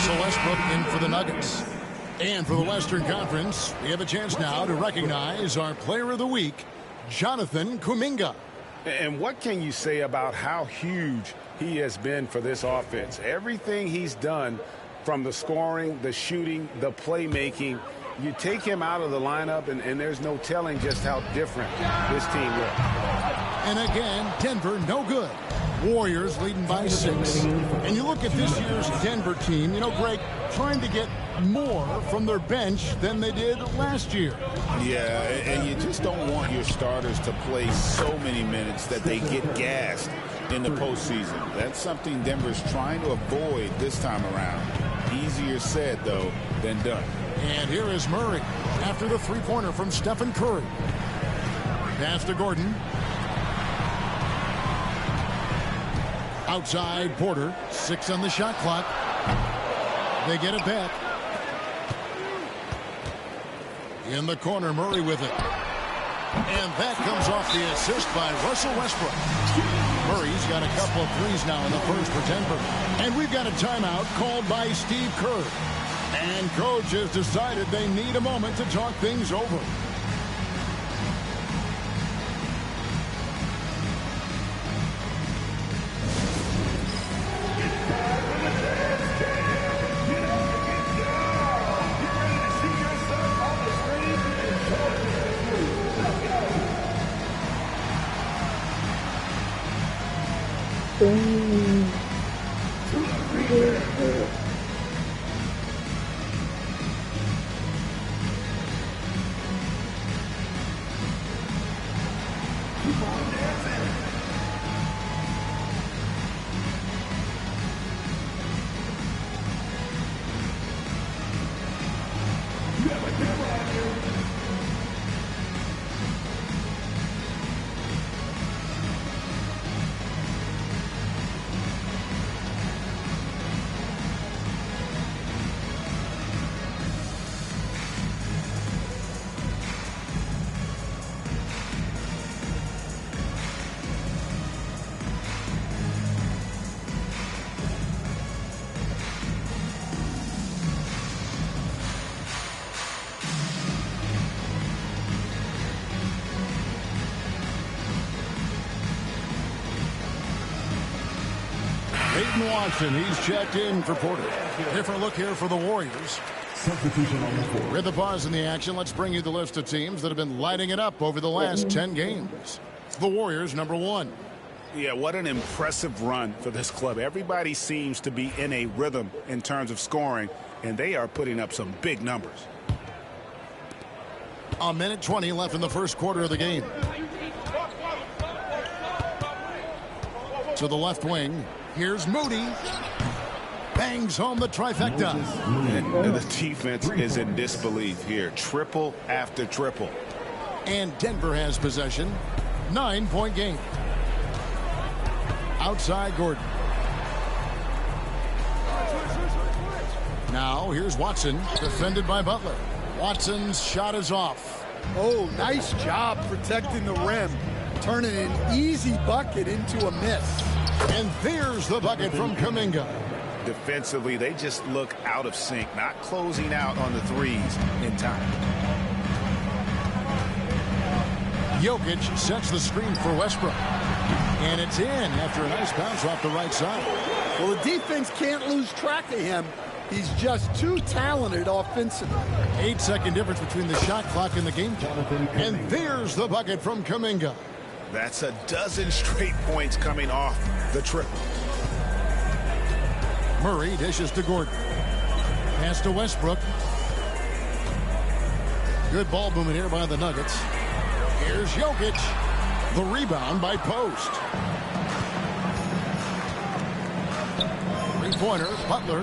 Russell Westbrook in for the Nuggets. And for the Western Conference, we have a chance now to recognize our Player of the Week, Jonathan Kuminga. And what can you say about how huge he has been for this offense? Everything he's done, from the scoring, the shooting, the playmaking, you take him out of the lineup, and there's no telling just how different this team looks. And again, Denver no good. Warriors leading by 6. And you look at this year's Denver team, you know, Greg, trying to get more from their bench than they did last year. Yeah, and you just don't want your starters to play so many minutes that they get gassed in the postseason. That's something Denver's trying to avoid this time around. Easier said, though, than done. And here is Murray after the three-pointer from Stephen Curry. Pass to Gordon. Outside Porter. 6 on the shot clock. They get it back. In the corner, Murray with it. And that comes off the assist by Russell Westbrook. Murray's got a couple of threes now in the first for Denver. And we've got a timeout called by Steve Kerr. And coach has decided they need a moment to talk things over. Peyton Watson, he's checked in for Porter. Different look here for the Warriors. Substitution on the floor. With the pause in the action, let's bring you the list of teams that have been lighting it up over the last 10 games. The Warriors, number 1. Yeah, what an impressive run for this club. Everybody seems to be in a rhythm in terms of scoring, and they are putting up some big numbers. A minute 20 left in the first quarter of the game. To the left wing, here's Moody. Bangs home the trifecta. And the defense is in disbelief here. Triple after triple. And Denver has possession. 9-point game. Outside Gordon. Now here's Watson, defended by Butler. Watson's shot is off. Oh, nice job protecting the rim. Turning an easy bucket into a miss. And there's the bucket from Kuminga. Defensively, they just look out of sync, not closing out on the threes in time. Jokic sets the screen for Westbrook. And it's in after a nice bounce off the right side. Well, the defense can't lose track of him. He's just too talented offensively. 8-second difference between the shot clock and the game clock. And there's the bucket from Kuminga. That's a dozen straight points coming off the triple. Murray dishes to Gordon. Pass to Westbrook. Good ball movement here by the Nuggets. Here's Jokic. The rebound by Post. Three-pointer, Butler.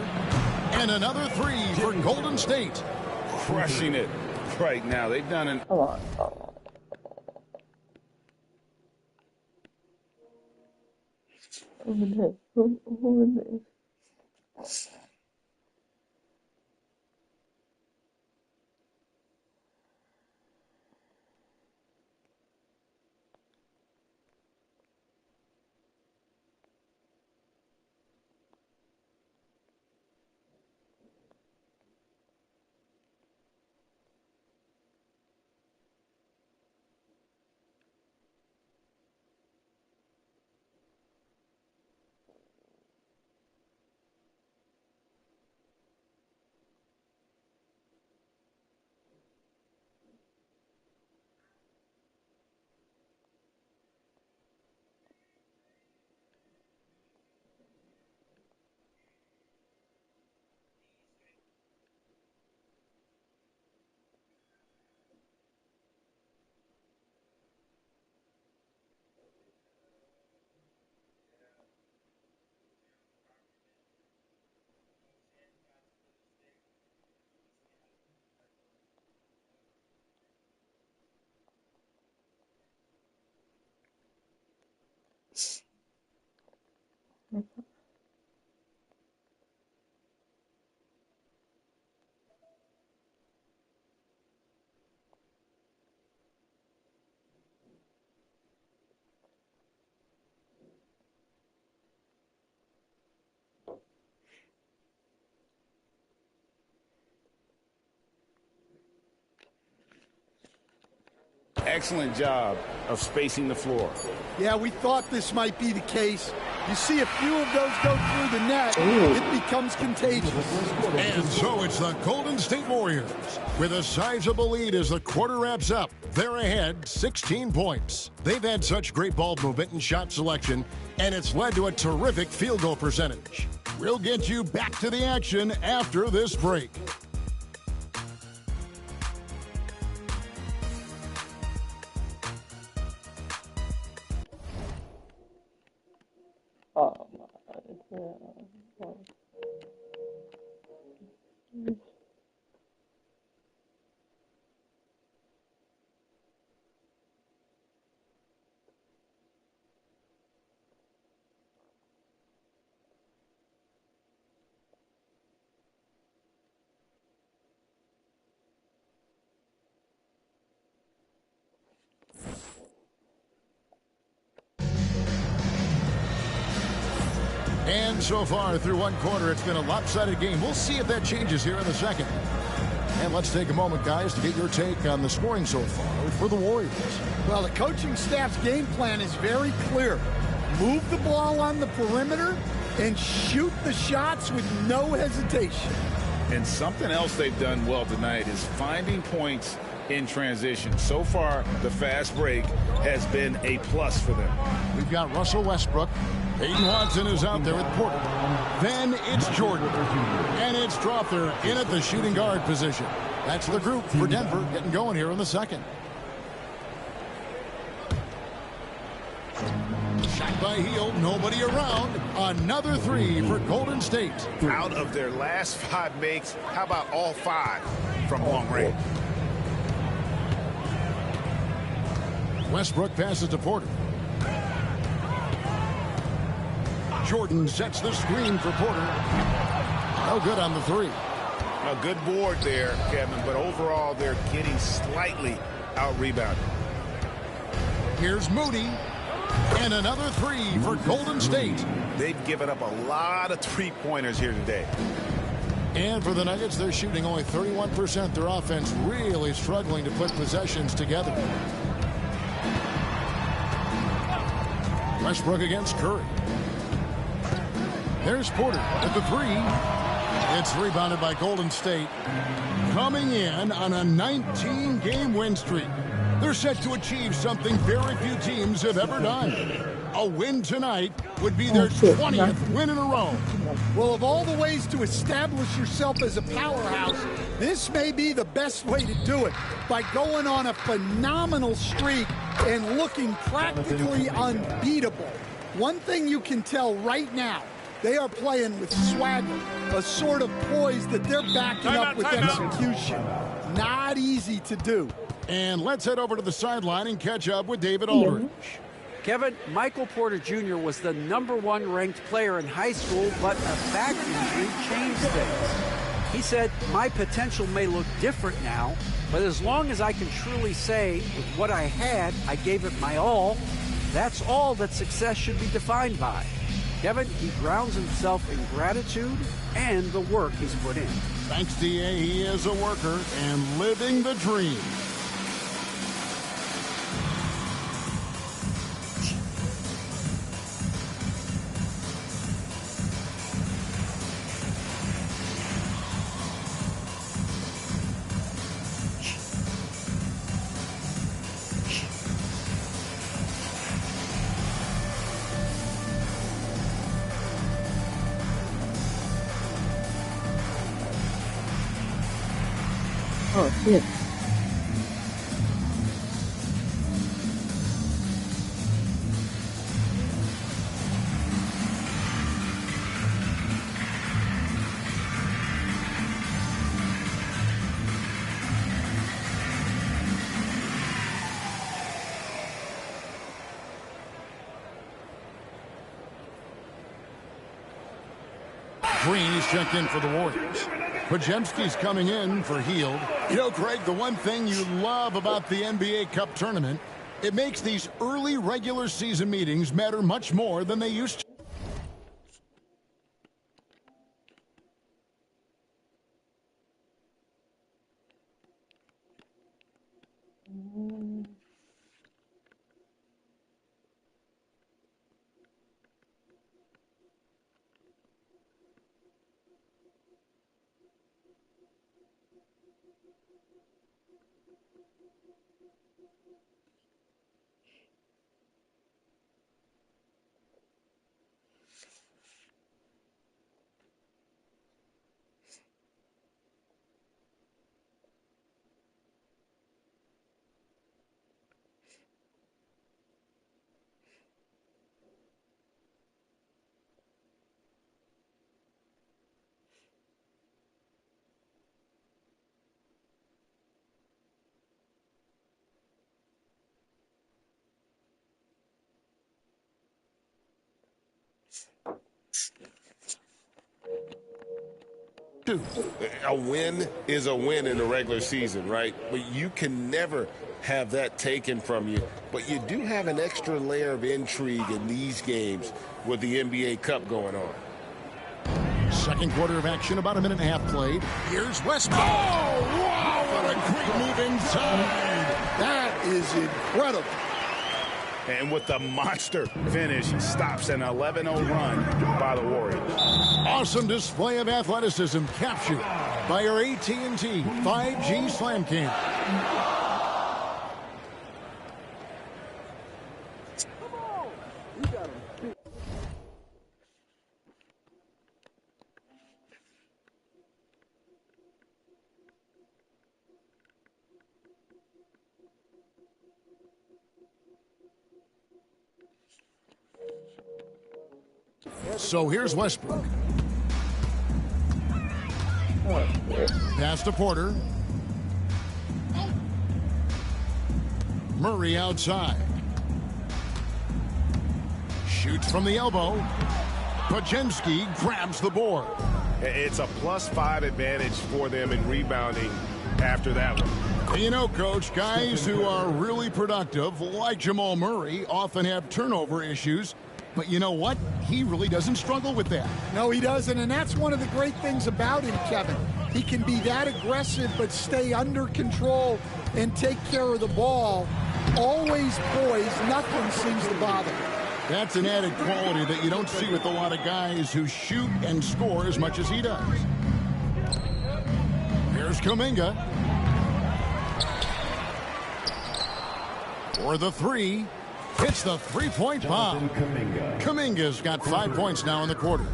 And another three for Golden State. Crushing it right now. They've done an... Excellent job of spacing the floor. Yeah, we thought this might be the case. You see a few of those go through the net, it becomes contagious. And so it's the Golden State Warriors with a sizable lead as the quarter wraps up. They're ahead 16 points. They've had such great ball movement and shot selection, and it's led to a terrific field goal percentage. We'll get you back to the action after this break. Oh my God. And so far through one quarter, it's been a lopsided game. We'll see if that changes here in the second. And let's take a moment, guys, to get your take on the scoring so far for the Warriors. Well, the coaching staff's game plan is very clear. Move the ball on the perimeter and shoot the shots with no hesitation. And something else they've done well tonight is finding points in transition. So far, the fast break has been a plus for them. We've got Russell Westbrook. Peyton Watson is out there with Porter. Then it's Jordan. And it's Strawther in at the shooting guard position. That's the group for Denver getting going here in the second. Shot by Hield, nobody around. Another three for Golden State. Out of their last 5 makes, how about all 5 from long range? Westbrook passes to Porter. Jordan sets the screen for Porter. No good on the three. A good board there, Kevin, but overall they're getting slightly out-rebounded. Here's Moody. And another three for Golden State. They've given up a lot of three-pointers here today. And for the Nuggets, they're shooting only 31%. Their offense really struggling to put possessions together. Westbrook against Curry. There's Porter at the three. It's rebounded by Golden State. Coming in on a 19-game win streak. They're set to achieve something very few teams have ever done. A win tonight would be their 20th win in a row. Well, of all the ways to establish yourself as a powerhouse, this may be the best way to do it, by going on a phenomenal streak and looking practically unbeatable. One thing you can tell right now, they are playing with swagger, a sort of poise that they're backing up with execution. Not easy to do. And let's head over to the sideline and catch up with David Aldridge. Kevin, Michael Porter Jr. was the #1 ranked player in high school, but a back injury changed things. He said, "My potential may look different now, but as long as I can truly say with what I had, I gave it my all, that's all that success should be defined by." Kevin, he grounds himself in gratitude and the work he's put in. Thanks, D.A. He is a worker and living the dream. Oh, shit. Green is checked in for the Warriors. Podziemski's coming in for Hield. You know, Craig, the one thing you love about the NBA Cup tournament, it makes these early regular season meetings matter much more than they used to. A win is a win in the regular season, right? But you can never have that taken from you. But you do have an extra layer of intrigue in these games with the NBA Cup going on. Second quarter of action, about a minute and a half played. Here's Westbrook. Oh, wow, what a great move inside. That is incredible. And with the monster finish, he stops an 11-0 run by the Warriors. Awesome display of athleticism captured by our AT&T 5G Slam Cam. So here's Westbrook. Pass to Porter. Murray outside. Shoots from the elbow. Podziemski grabs the board. It's a +5 advantage for them in rebounding after that one. You know, Coach, guys who are really productive, like Jamal Murray, often have turnover issues. But you know what? He really doesn't struggle with that. No, he doesn't, and that's one of the great things about him, Kevin. He can be that aggressive but stay under control and take care of the ball. Always poised, nothing seems to bother him. That's an added quality that you don't see with a lot of guys who shoot and score as much as he does. Here's Kuminga. For the three. Hits the three-point bomb. Kuminga's got 5 points now in the quarter.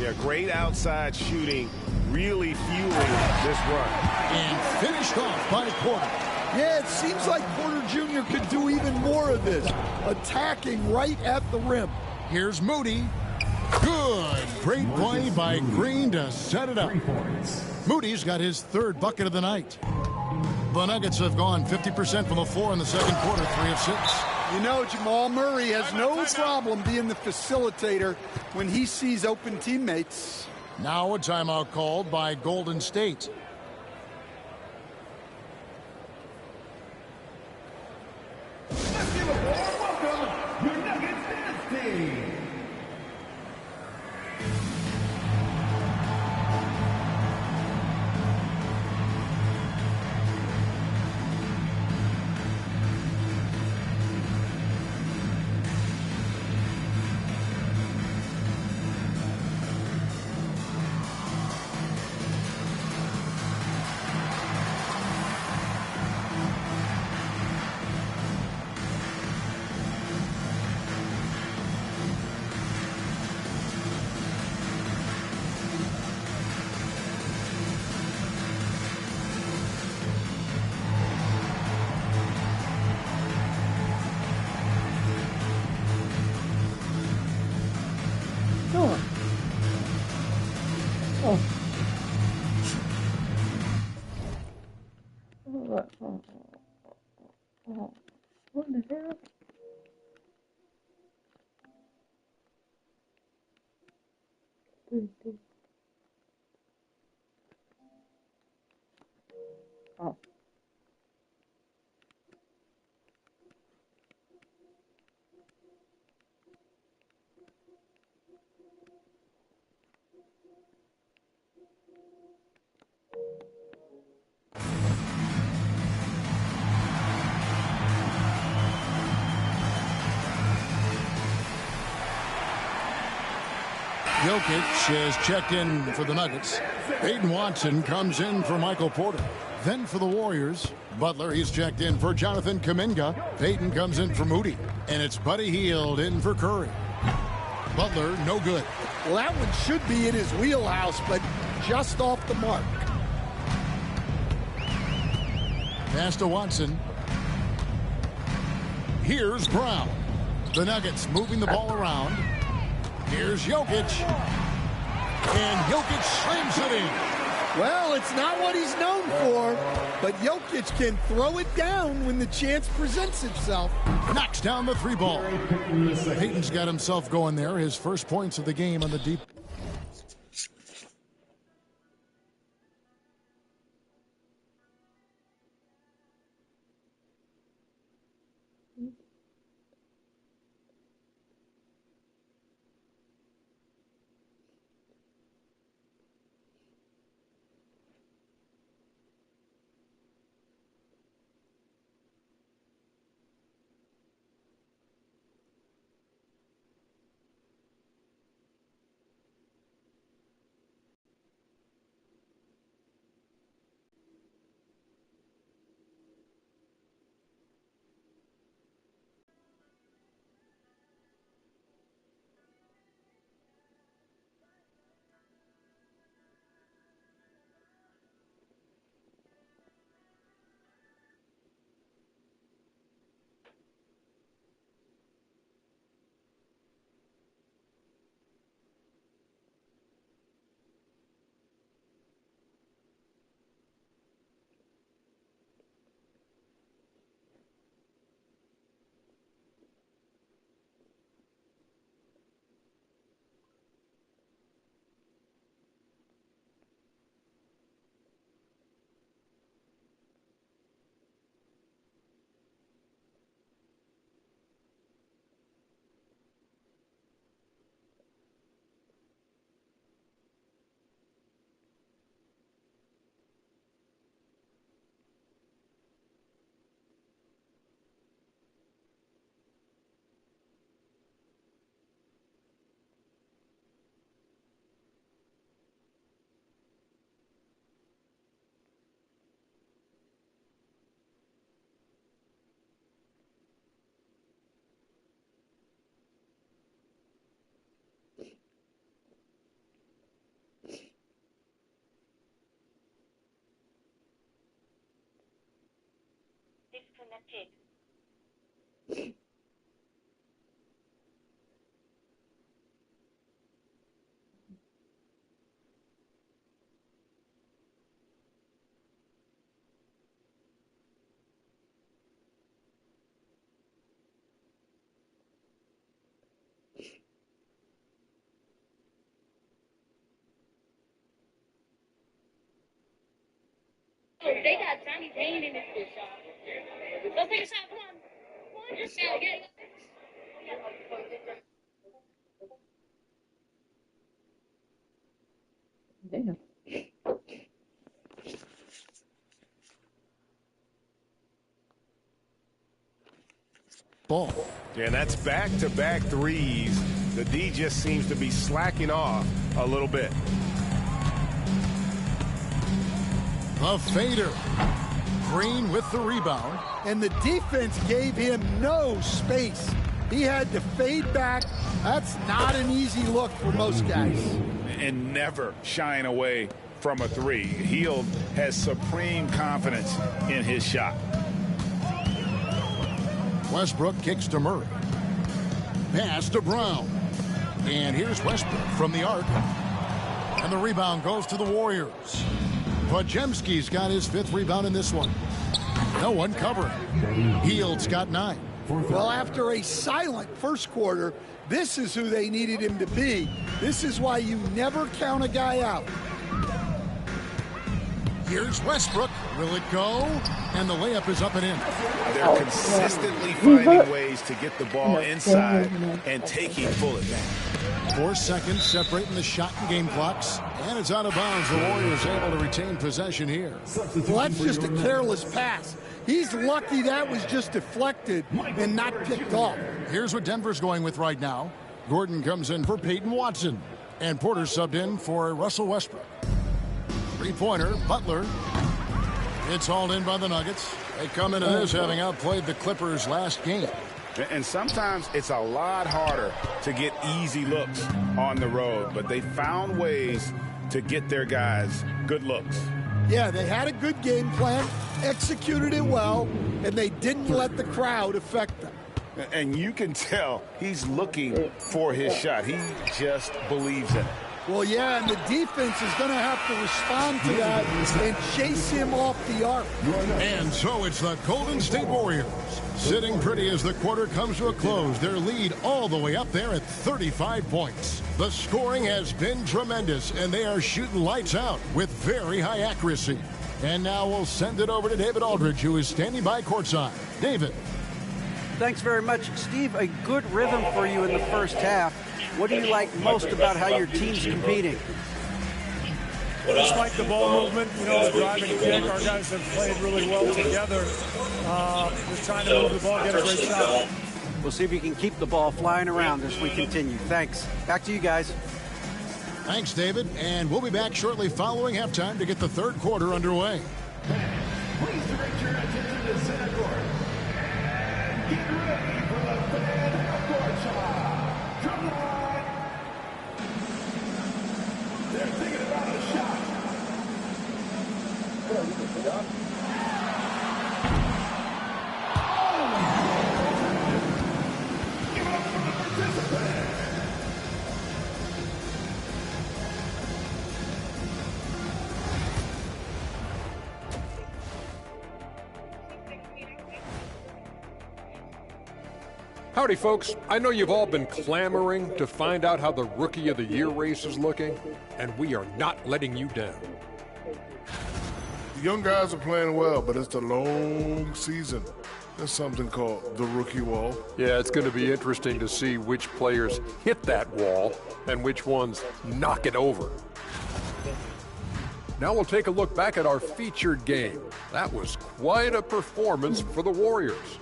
Yeah, great outside shooting, really fueling this run. And finished off by Porter. Yeah, it seems like Porter Jr. could do even more of this, attacking right at the rim. Here's Moody. Good. Great play by Green to set it up. Moody's got his third bucket of the night. The Nuggets have gone 50% from the floor in the second quarter, 3 of 6. You know, Jamal Murray has no problem being the facilitator when he sees open teammates. Now a timeout called by Golden State. Let's give a warm welcome, your Nuggets dance team. What the hell? Jokic is checked in for the Nuggets. Peyton Watson comes in for Michael Porter. Then for the Warriors, Butler, he's checked in for Jonathan Kuminga. Peyton comes in for Moody. And it's Buddy Hield in for Curry. Butler, no good. Well, that one should be in his wheelhouse, but just off the mark. Pass to Watson. Here's Brown. The Nuggets moving the ball around. Here's Jokic. And Jokic slams it in. Well, it's not what he's known for, but Jokic can throw it down when the chance presents itself. Knocks down the three ball. Peyton's got himself going there. His first points of the game on the deep. Disconnected. They got Johnny Payne in this bitch. Go take a shot. Come on. Come on, just now. Get Damn. Ball. Yeah, and that's back-to-back threes. The D just seems to be slacking off a little bit. A fader. Green with the rebound. And the defense gave him no space. He had to fade back. That's not an easy look for most guys. And never shying away from a three. Hield has supreme confidence in his shot. Westbrook kicks to Murray. Pass to Brown. And here's Westbrook from the arc. And the rebound goes to the Warriors. Podziemski's got his fifth rebound in this one. No one covering. Hield's got 9. Well, after a silent first quarter, this is who they needed him to be. This is why you never count a guy out. Here's Westbrook. Will it go? And the layup is up and in. They're consistently finding ways to get the ball inside and taking full advantage. 4 seconds separating the shot and game clocks. And it's out of bounds. The Warriors able to retain possession here. Well, that's just a careless pass. He's lucky that was just deflected and not picked off. Here's what Denver's going with right now. Gordon comes in for Peyton Watson. And Porter subbed in for Russell Westbrook. Three-pointer, Butler. It's hauled in by the Nuggets. They come into this having outplayed the Clippers last game. And sometimes it's a lot harder to get easy looks on the road, but they found ways to get their guys good looks. Yeah, they had a good game plan, executed it well, and they didn't let the crowd affect them. And you can tell he's looking for his shot. He just believes in it. Well, yeah, and the defense is going to have to respond to that and chase him off the arc. And so it's the Golden State Warriors sitting pretty as the quarter comes to a close. Their lead all the way up there at 35 points. The scoring has been tremendous, and they are shooting lights out with very high accuracy. And now we'll send it over to David Aldridge, who is standing by courtside. David. Thanks very much. Steve, a good rhythm for you in the first half. What do you like most about how your team's competing? Just like the ball movement, you know, the drive and kick. Our guys have played really well together. Just trying to move the ball, get a great shot. We'll see if you can keep the ball flying around as we continue. Thanks. Back to you guys. Thanks, David. And we'll be back shortly following halftime to get the third quarter underway. Please direct your attention to center court. And get ready for the fan half-court shot. Drum line. They're thinking about a shot. Give it up for the participants. Howdy, folks. I know you've all been clamoring to find out how the Rookie of the Year race is looking, and we are not letting you down. The young guys are playing well, but it's a long season. There's something called the rookie wall. Yeah, it's going to be interesting to see which players hit that wall and which ones knock it over. Now we'll take a look back at our featured game. That was quite a performance for the Warriors.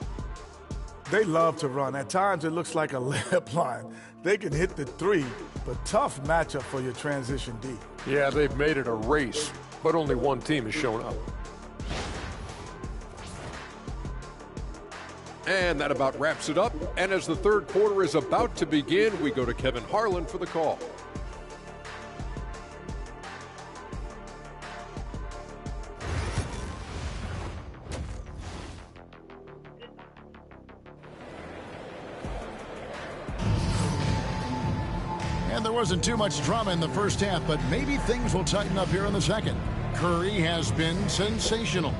They love to run. At times, it looks like a layup line. They can hit the three, but tough matchup for your transition D. Yeah, they've made it a race, but only one team has shown up. And that about wraps it up. And as the third quarter is about to begin, we go to Kevin Harlan for the call. And there wasn't too much drama in the first half, but maybe things will tighten up here in the second. Curry has been sensational.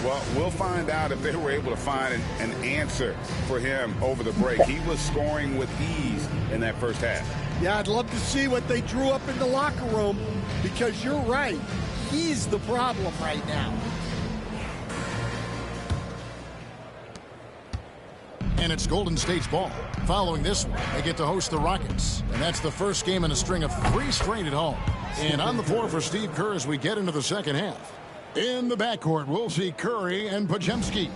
Well, we'll find out if they were able to find an answer for him over the break. He was scoring with ease in that first half. Yeah, I'd love to see what they drew up in the locker room, because you're right. He's the problem right now. And it's Golden State's ball. Following this one, they get to host the Rockets. And that's the first game in a string of 3 straight at home. And on the floor for Steve Kerr as we get into the second half. In the backcourt, we'll see Curry and Podziemski.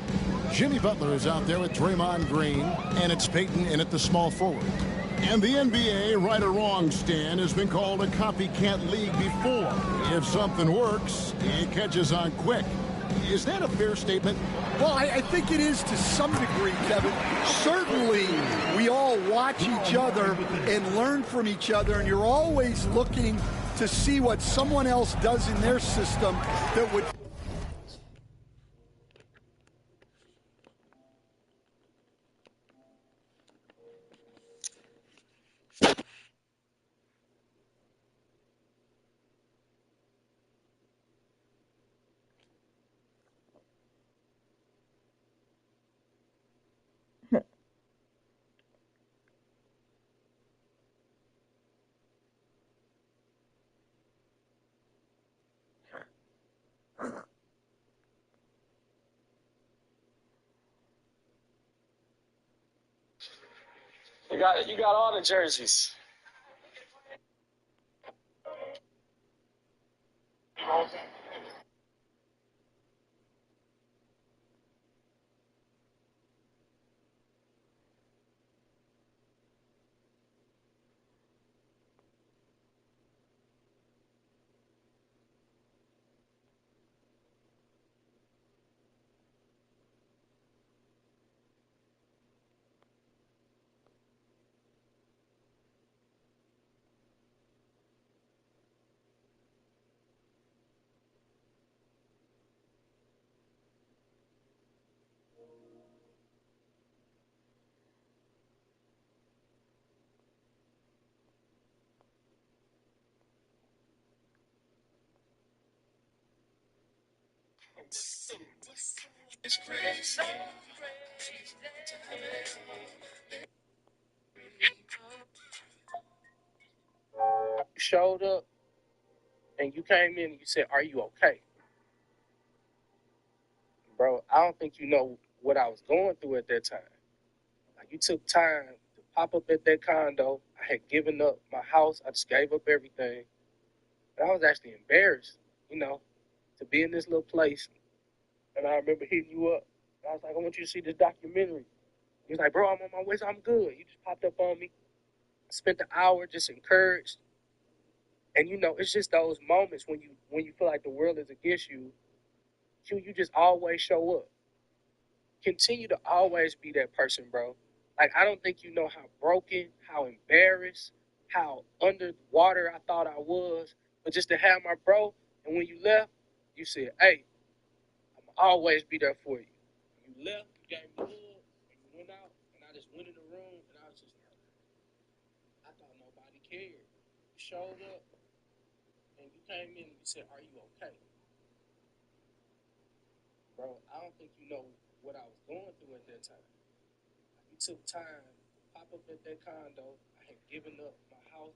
Jimmy Butler is out there with Draymond Green. And it's Peyton in at the small forward. And the NBA, right or wrong, Stan, has been called a copycat league before. If something works, it catches on quick. Is that a fair statement? Well, I think it is to some degree, Kevin. Certainly, we all watch each other and learn from each other, and you're always looking to see what someone else does in their system that would... You got all the jerseys. You showed up and you came in and you said, "Are you okay?" Bro, I don't think you know what I was going through at that time. Like, you took time to pop up at that condo. I had given up my house. I just gave up everything. And I was actually embarrassed, to be in this little place. And I remember hitting you up. I was like, "I want you to see this documentary." He was like, "Bro, I'm on my way, so I'm good." You just popped up on me. Spent the hour just encouraged. And it's just those moments when you feel like the world is against you, you just always show up. Continue to always be that person, bro. Like, I don't think you know how broken, how embarrassed, how underwater I thought I was. But just to have my bro, and when you left, you said, "Hey, I'm always be there for you." You left, you gave me the hug, and you went out, and I just went in the room, and I was just like, I thought nobody cared. You showed up, and you came in and you said, "Are you okay?" Bro, I don't think you know what I was going through at that time. You took time to pop up at that condo. I had given up my house.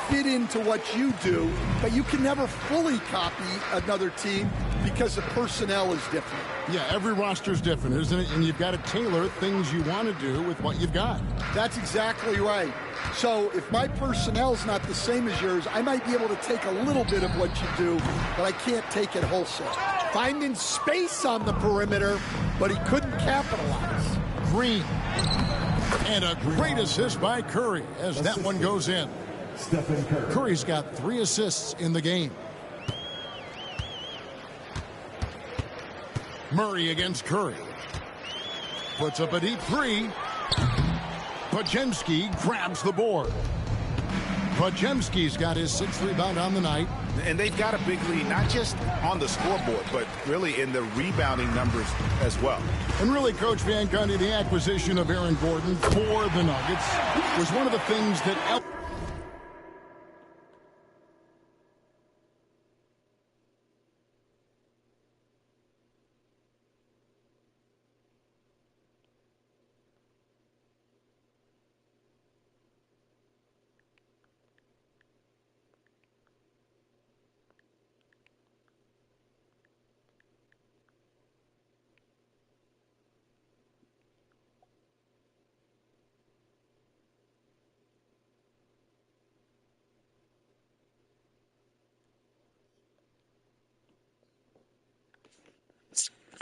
Fit into what you do, but you can never fully copy another team because the personnel is different. Yeah, every roster's different, isn't it? And you've got to tailor things you want to do with what you've got. That's exactly right. So if my personnel's not the same as yours, I might be able to take a little bit of what you do, but I can't take it wholesale. Finding space on the perimeter, but he couldn't capitalize. Green. And a great assist by Curry as that one goes in. Stephen Curry. Curry's got 3 assists in the game. Murray against Curry. Puts up a deep 3. Podziemski grabs the board. Podziemski's got his 6th rebound on the night. And they've got a big lead, not just on the scoreboard, but really in the rebounding numbers as well. And really, Coach Van Gundy, the acquisition of Aaron Gordon for the Nuggets was one of the things that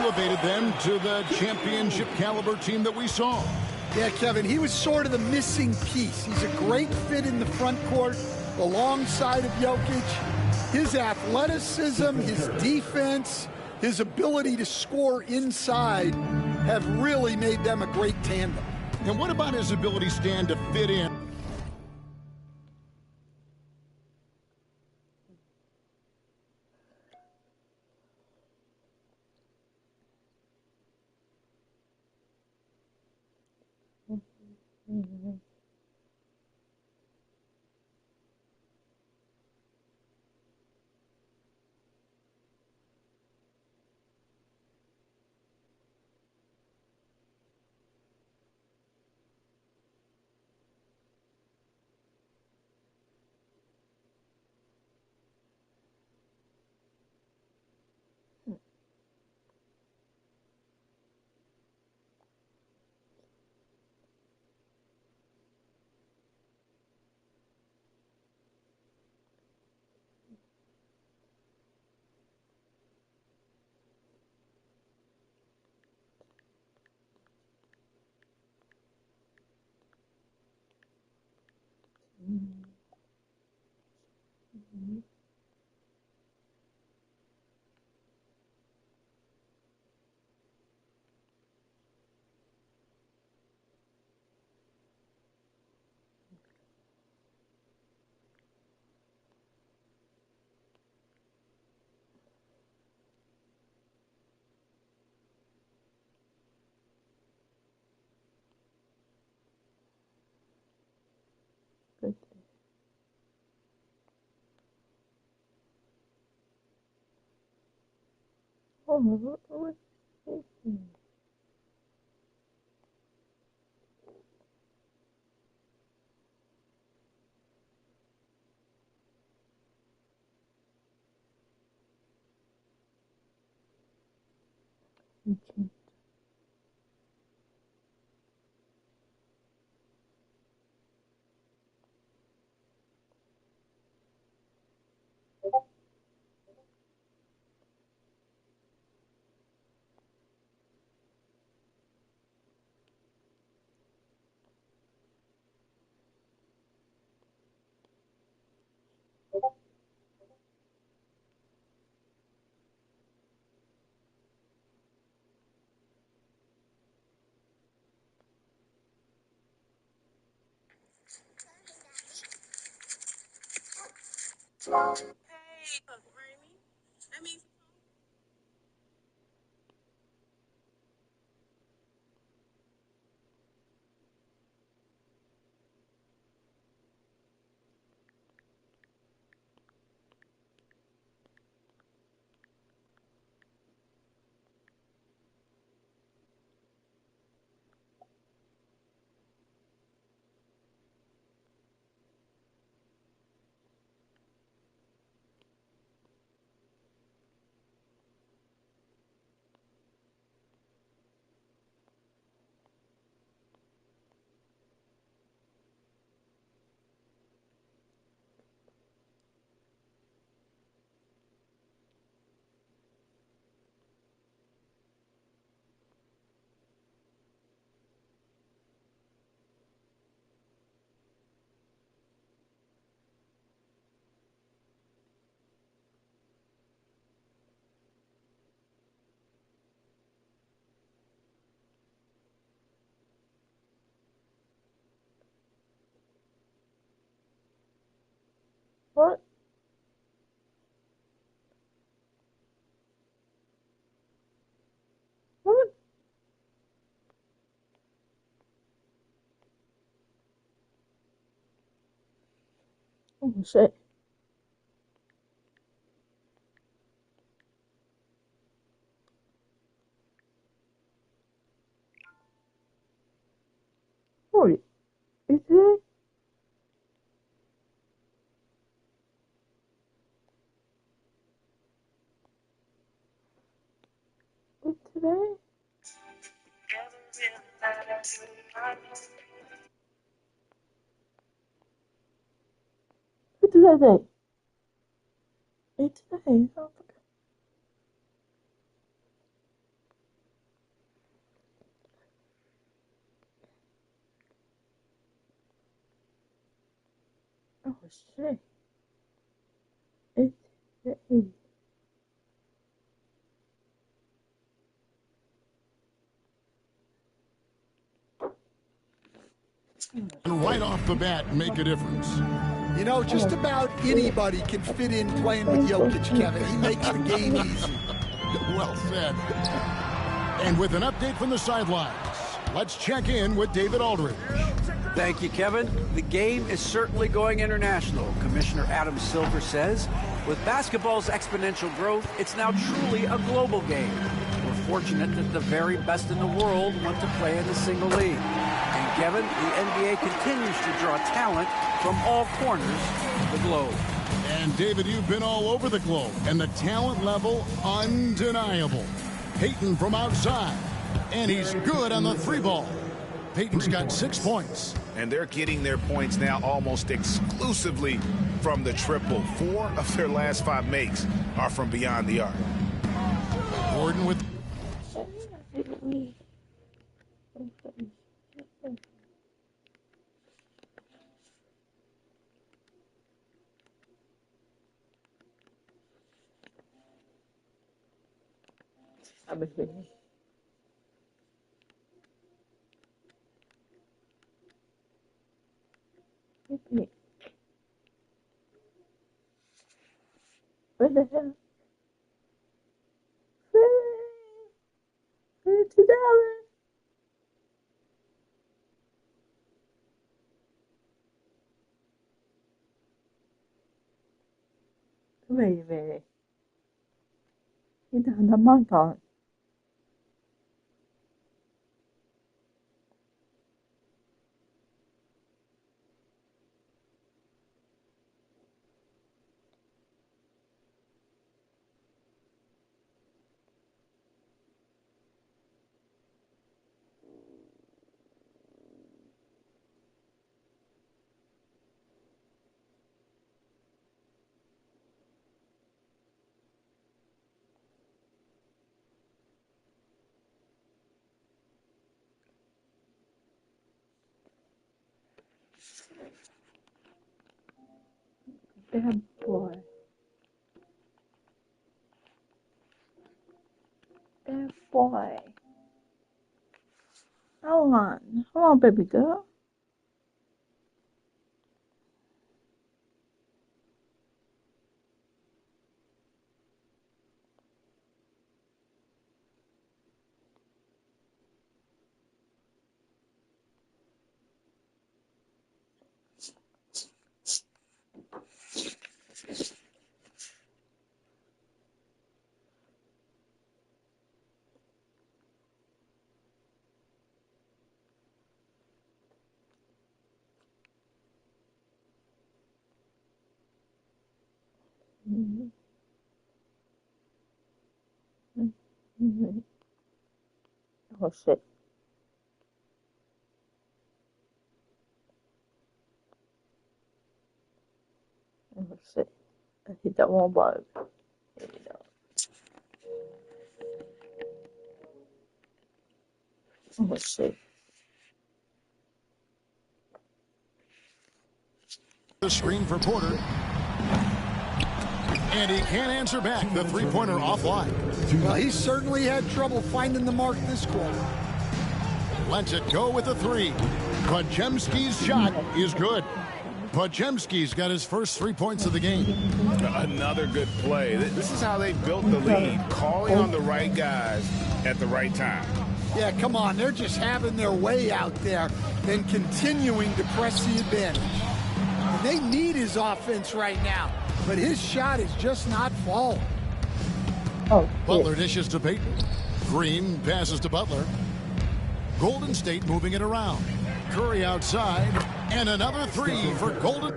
Elevated them to the championship caliber team that we saw. Yeah, Kevin, he was sort of the missing piece. He's a great fit in the front court alongside of Jokic. His athleticism, his defense, his ability to score inside have really made them a great tandem. And what about his ability, Stan, to fit in? What? What? Oh shit. What? Is it? It's today? What did I say? It's today. Oh, Oh, shit. It's the 80s. And right off the bat, make a difference. You know, just about anybody can fit in playing with Jokic, Kevin. He makes the game easy. Well said. And with an update from the sidelines, let's check in with David Aldridge. Thank you, Kevin. The game is certainly going international. Commissioner Adam Silver says, with basketball's exponential growth, it's now truly a global game. We're fortunate that the very best in the world want to play in a single league. And Kevin, the NBA continues to draw talent from all corners of the globe. And David, you've been all over the globe, and the talent level undeniable. Peyton from outside, and he's good on the three ball. Peyton's got 6 points. And they're getting their points now almost exclusively from the triple. 4 of their last 5 makes are from beyond the arc. Gordon with... What the hell? $50. Wait a minute. Hindi naman ka. Bad boy. Bad boy. Hold on, baby girl. Oh shit. Oh shit. I hit that one bug. Here we go. Oh shit. The screen for Porter. And he can't answer back. The three-pointer offline. Well, he certainly had trouble finding the mark this quarter. Lets it go with a 3. Podziemski's shot is good. Podziemski's got his first 3 points of the game. Another good play. This is how they built the lead, calling on the right guys at the right time. Yeah, come on. They're just having their way out there and continuing to press the advantage. And they need his offense right now, but his shot is just not falling. Oh, Butler dishes to Peyton. Green passes to Butler. Golden State moving it around. Curry outside, and another 3 for Golden.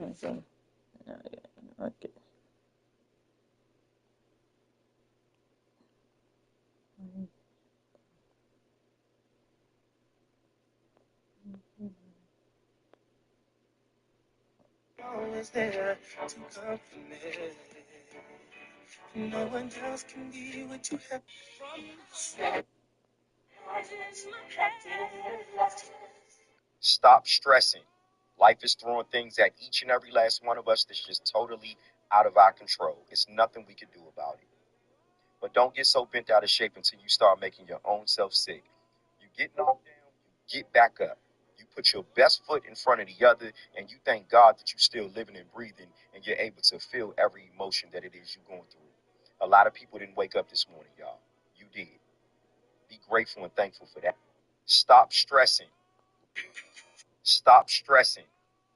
Okay. Okay. Always there to compliment. No one else can be what you have from. Stop stressing. Life is throwing things at each and every last one of us that's just totally out of our control. It's nothing we can do about it. But don't get so bent out of shape until you start making your own self sick. You get knocked down, you get back up. You put your best foot in front of the other, and you thank God that you're still living and breathing, and you're able to feel every emotion that it is you're going through. A lot of people didn't wake up this morning, y'all. You did. Be grateful and thankful for that. Stop stressing. Stop stressing.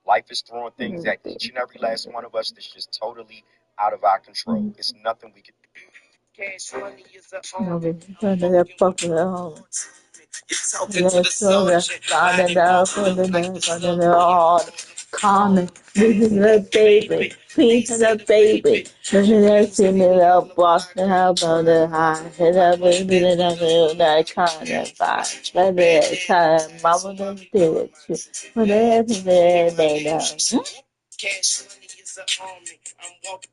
Life is throwing things at each and every last one of us that's just totally out of our control. It's nothing we can do. Cash money is a Let's go, let's start it up for the all common. This is the baby, piece of the baby. Let's sing it up, walk the help on the high. Hit up, baby, let us feel that kind of vibe. Let it time, mama done did it too. But everything they know. Cash money is a army. I'm walking.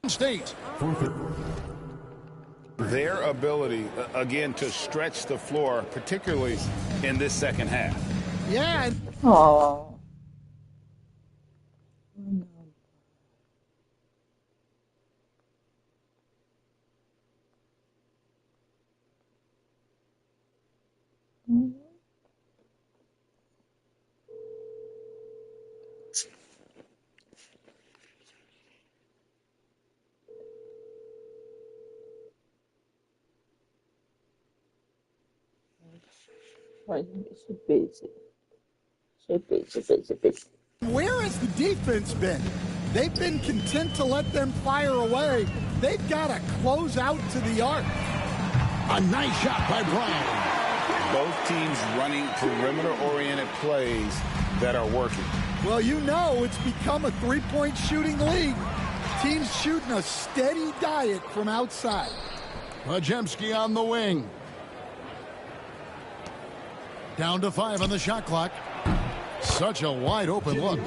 State. Their ability, again, to stretch the floor, particularly in this second half. Yeah. Oh. She's busy. She's busy. Where has the defense been? They've been content to let them fire away. They've got to close out to the arc. A nice shot by Brown. Both teams running perimeter-oriented plays that are working. Well, you know it's become a three-point shooting league. Teams shooting a steady diet from outside. Podziemski on the wing. Down to 5 on the shot clock. Such a wide open look.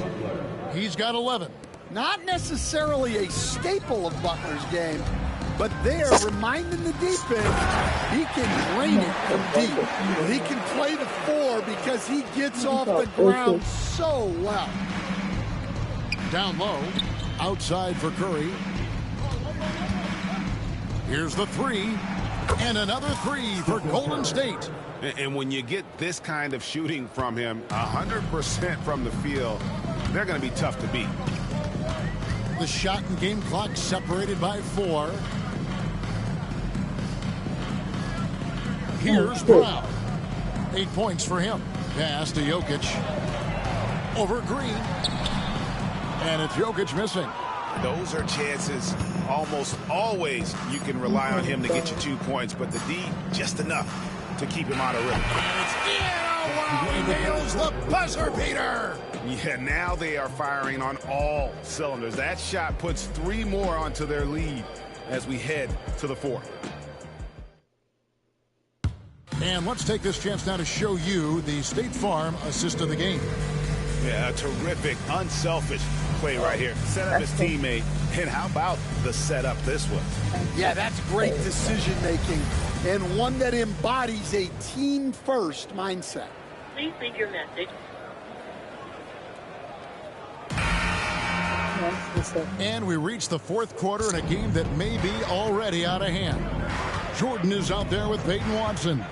He's got 11. Not necessarily a staple of Butler's game, but they're reminding the defense he can drain it from deep. He can play the 4 because he gets off the ground so well. Down low. Outside for Curry. Here's the 3. And another 3 for Golden State. And when you get this kind of shooting from him, 100% from the field, they're going to be tough to beat. The shot and game clock separated by 4. Here's Brown. 8 points for him. Pass to Jokic. Over Green. And it's Jokic missing. Those are chances almost always you can rely on him to get you 2 points, but the D, just enough to keep him out of rhythm. He nails the buzzer beater. Yeah, now they are firing on all cylinders. That shot puts 3 more onto their lead as we head to the 4th. And let's take this chance now to show you the State Farm assist of the game. Yeah, a terrific, unselfish play right here. Set up his teammate. And how about the setup this was? Yeah, that's great decision-making and one that embodies a team-first mindset. Please leave your message. And we reach the 4th quarter in a game that may be already out of hand. Jordan is out there with Peyton Watson.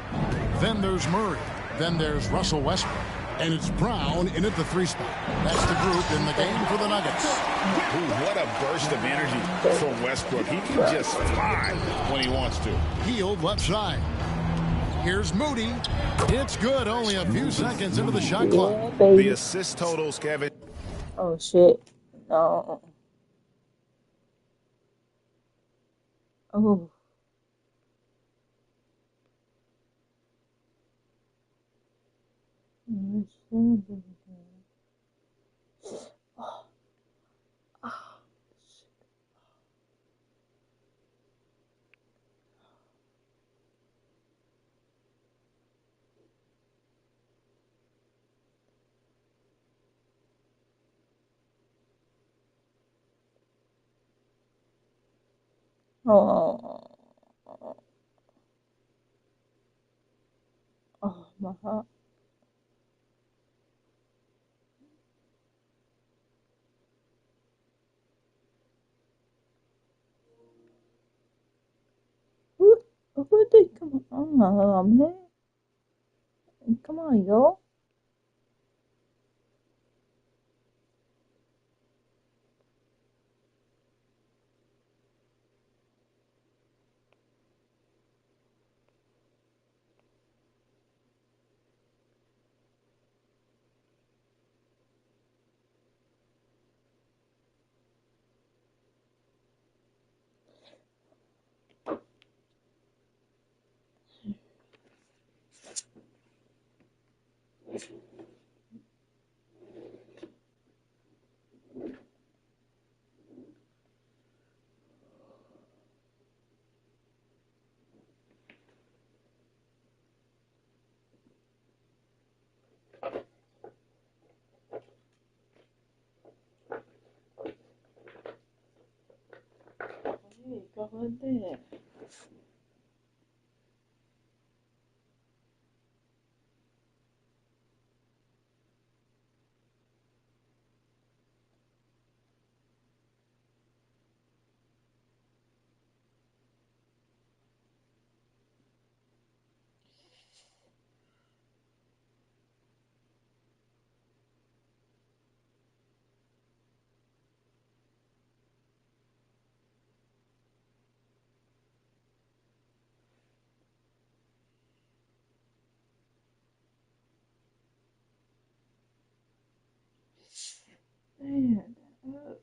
Then there's Murray. Then there's Russell Westbrook. And it's Brown in at the 3 spot. That's the group in the game for the Nuggets. Ooh, what a burst of energy from Westbrook. He can just fly when he wants to. Healed left side. Here's Moody. It's good. Only a few seconds into the shot clock. The assist totals, Kevin. Oh, shit. No. Oh. Oh, oh, my heart. Who did come on? I'm here. Come on, yo. Hey, go ahead there. Man, uh,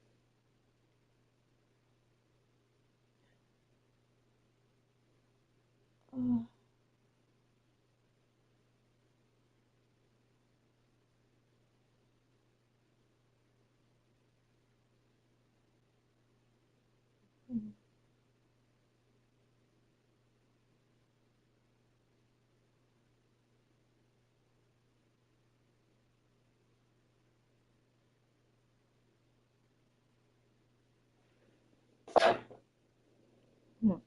no,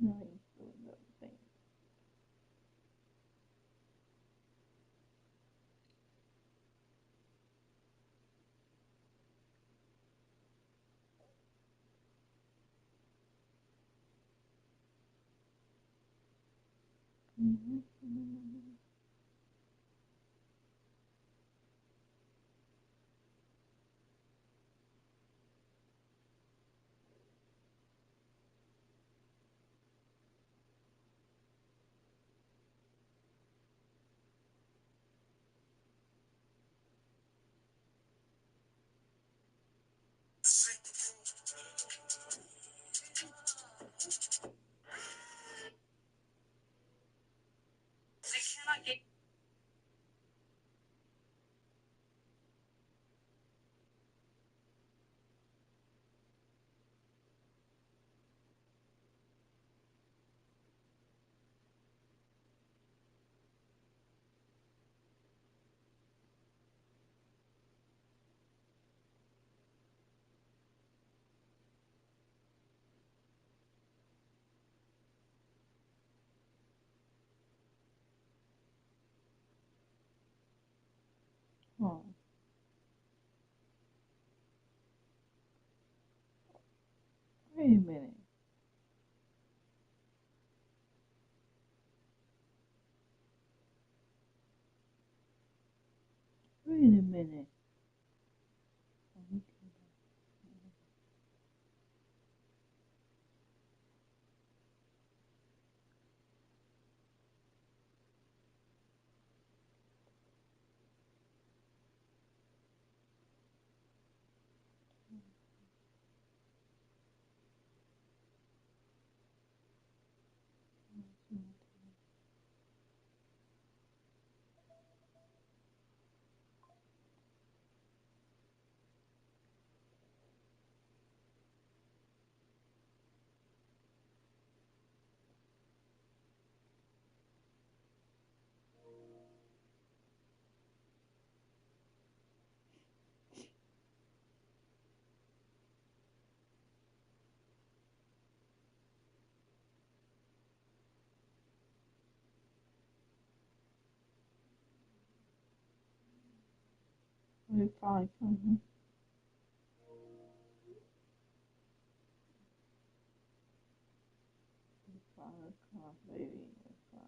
no, oh, wait a minute. Wait a minute. It's probably coming. It's 5 o'clock, baby. It's 5.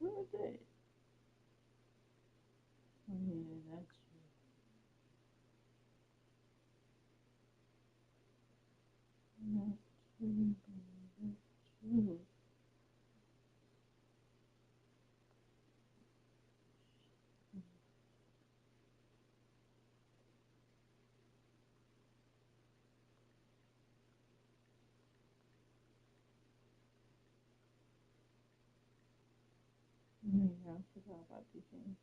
Who is it? I need an extra. That's true, baby. That's true. Yeah, I forgot about these things.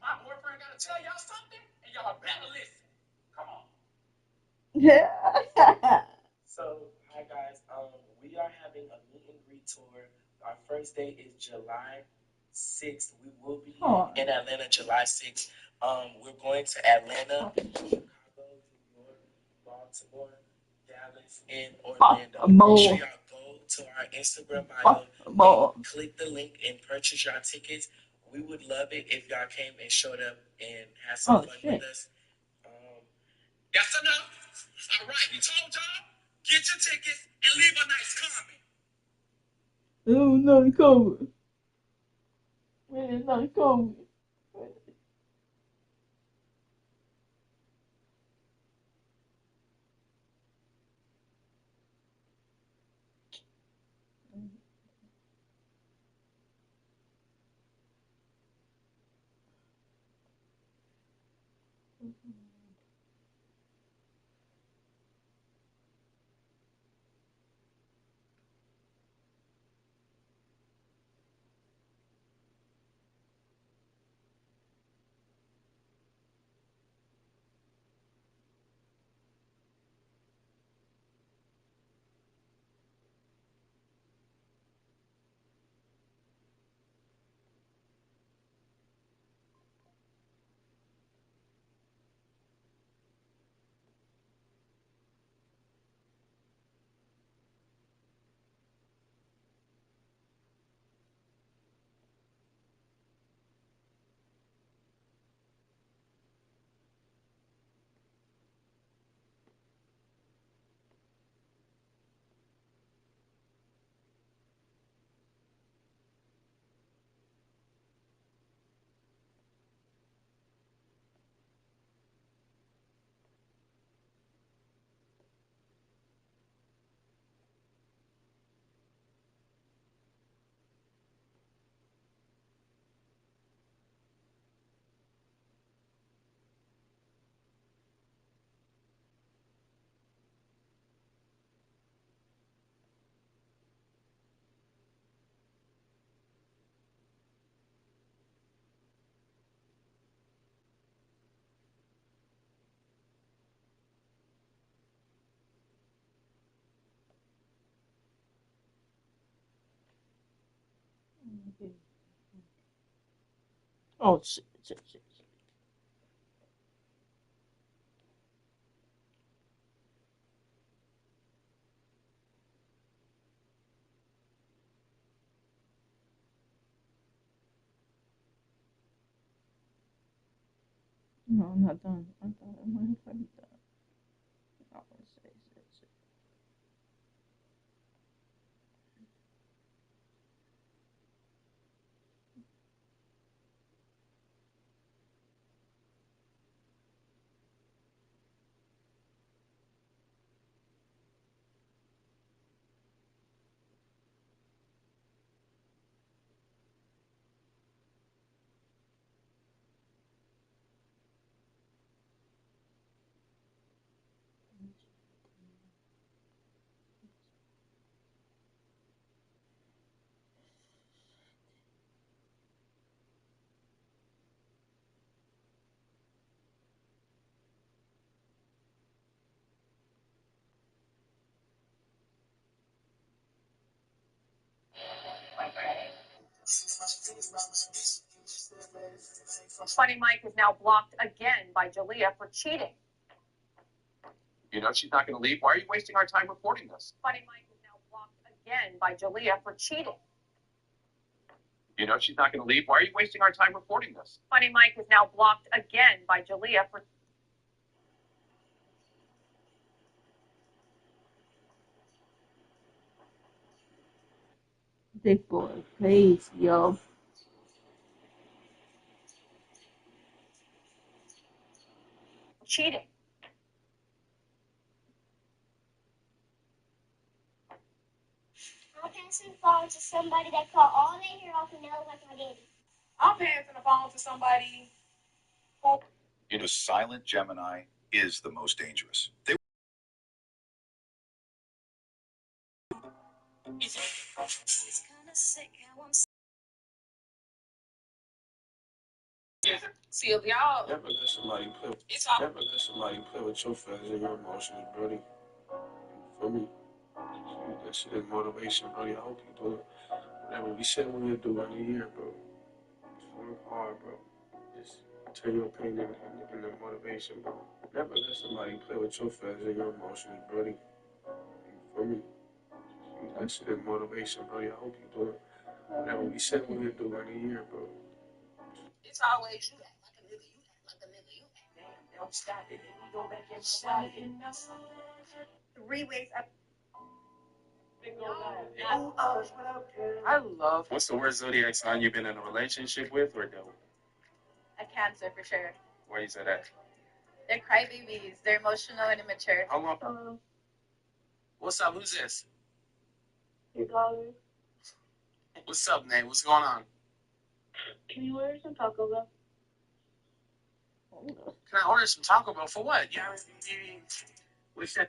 My boyfriend gotta tell y'all something, and y'all better listen. Come on. So, hi guys. We are having a meet and greet tour. Our first day is July 6th. We will be in Atlanta July 6th. We're going to Atlanta, Chicago, New York, Baltimore, Dallas, and Orlando. Make sure y'all go to our Instagram bio and click the link and purchase your tickets. We would love it if y'all came and showed up and had some fun with us. That's enough. All right, we told y'all. Get your tickets and leave a nice comment. Oh, no, come. It's not coming. Oh, shit. No, I'm not done. I thought I might have done. I want to say shit. Funny Mike is now blocked again by Jalea for cheating. You know she's not going to leave. Why are you wasting our time reporting this? Funny Mike is now blocked again by Jalea for cheating. You know she's not going to leave. Why are you wasting our time reporting this? Funny Mike is now blocked again by Jalea for. Big boy, please, yo. Cheating. I'm passing the phone to somebody that caught all their hair off and they look like my daddy. I'm passing the phone to somebody. You know, silent Gemini is the most dangerous. It's kind of sick how I'm. See, if y'all. Never let somebody play. It's all. Never let somebody play with your feelings and your emotions, Brody. For me, that shit is motivation, Brody. I hope you do it. Whatever we said we're gonna do in a year, bro. Just work hard, bro. Just turn your pain into motivation, bro. Never let somebody play with your feelings and your emotions, Brody. For me, that shit is motivation, Brody. I hope you do it. Whatever we said we're gonna do in a year, bro. It's always you act like a nigga, you act like a nigga, you act. Damn, don't stop it. If you go back and stop it, enough. 3 weeks. I love. What's the worst zodiac sign you've been in a relationship with or no? A Cancer for sure. Why you say that? They're crybabies. They're emotional and immature. How long? What's up? Who's this? Your daughter. What's up, Nate? What's going on? Can you order some Taco Bell? Can I order some Taco Bell for what? Yeah.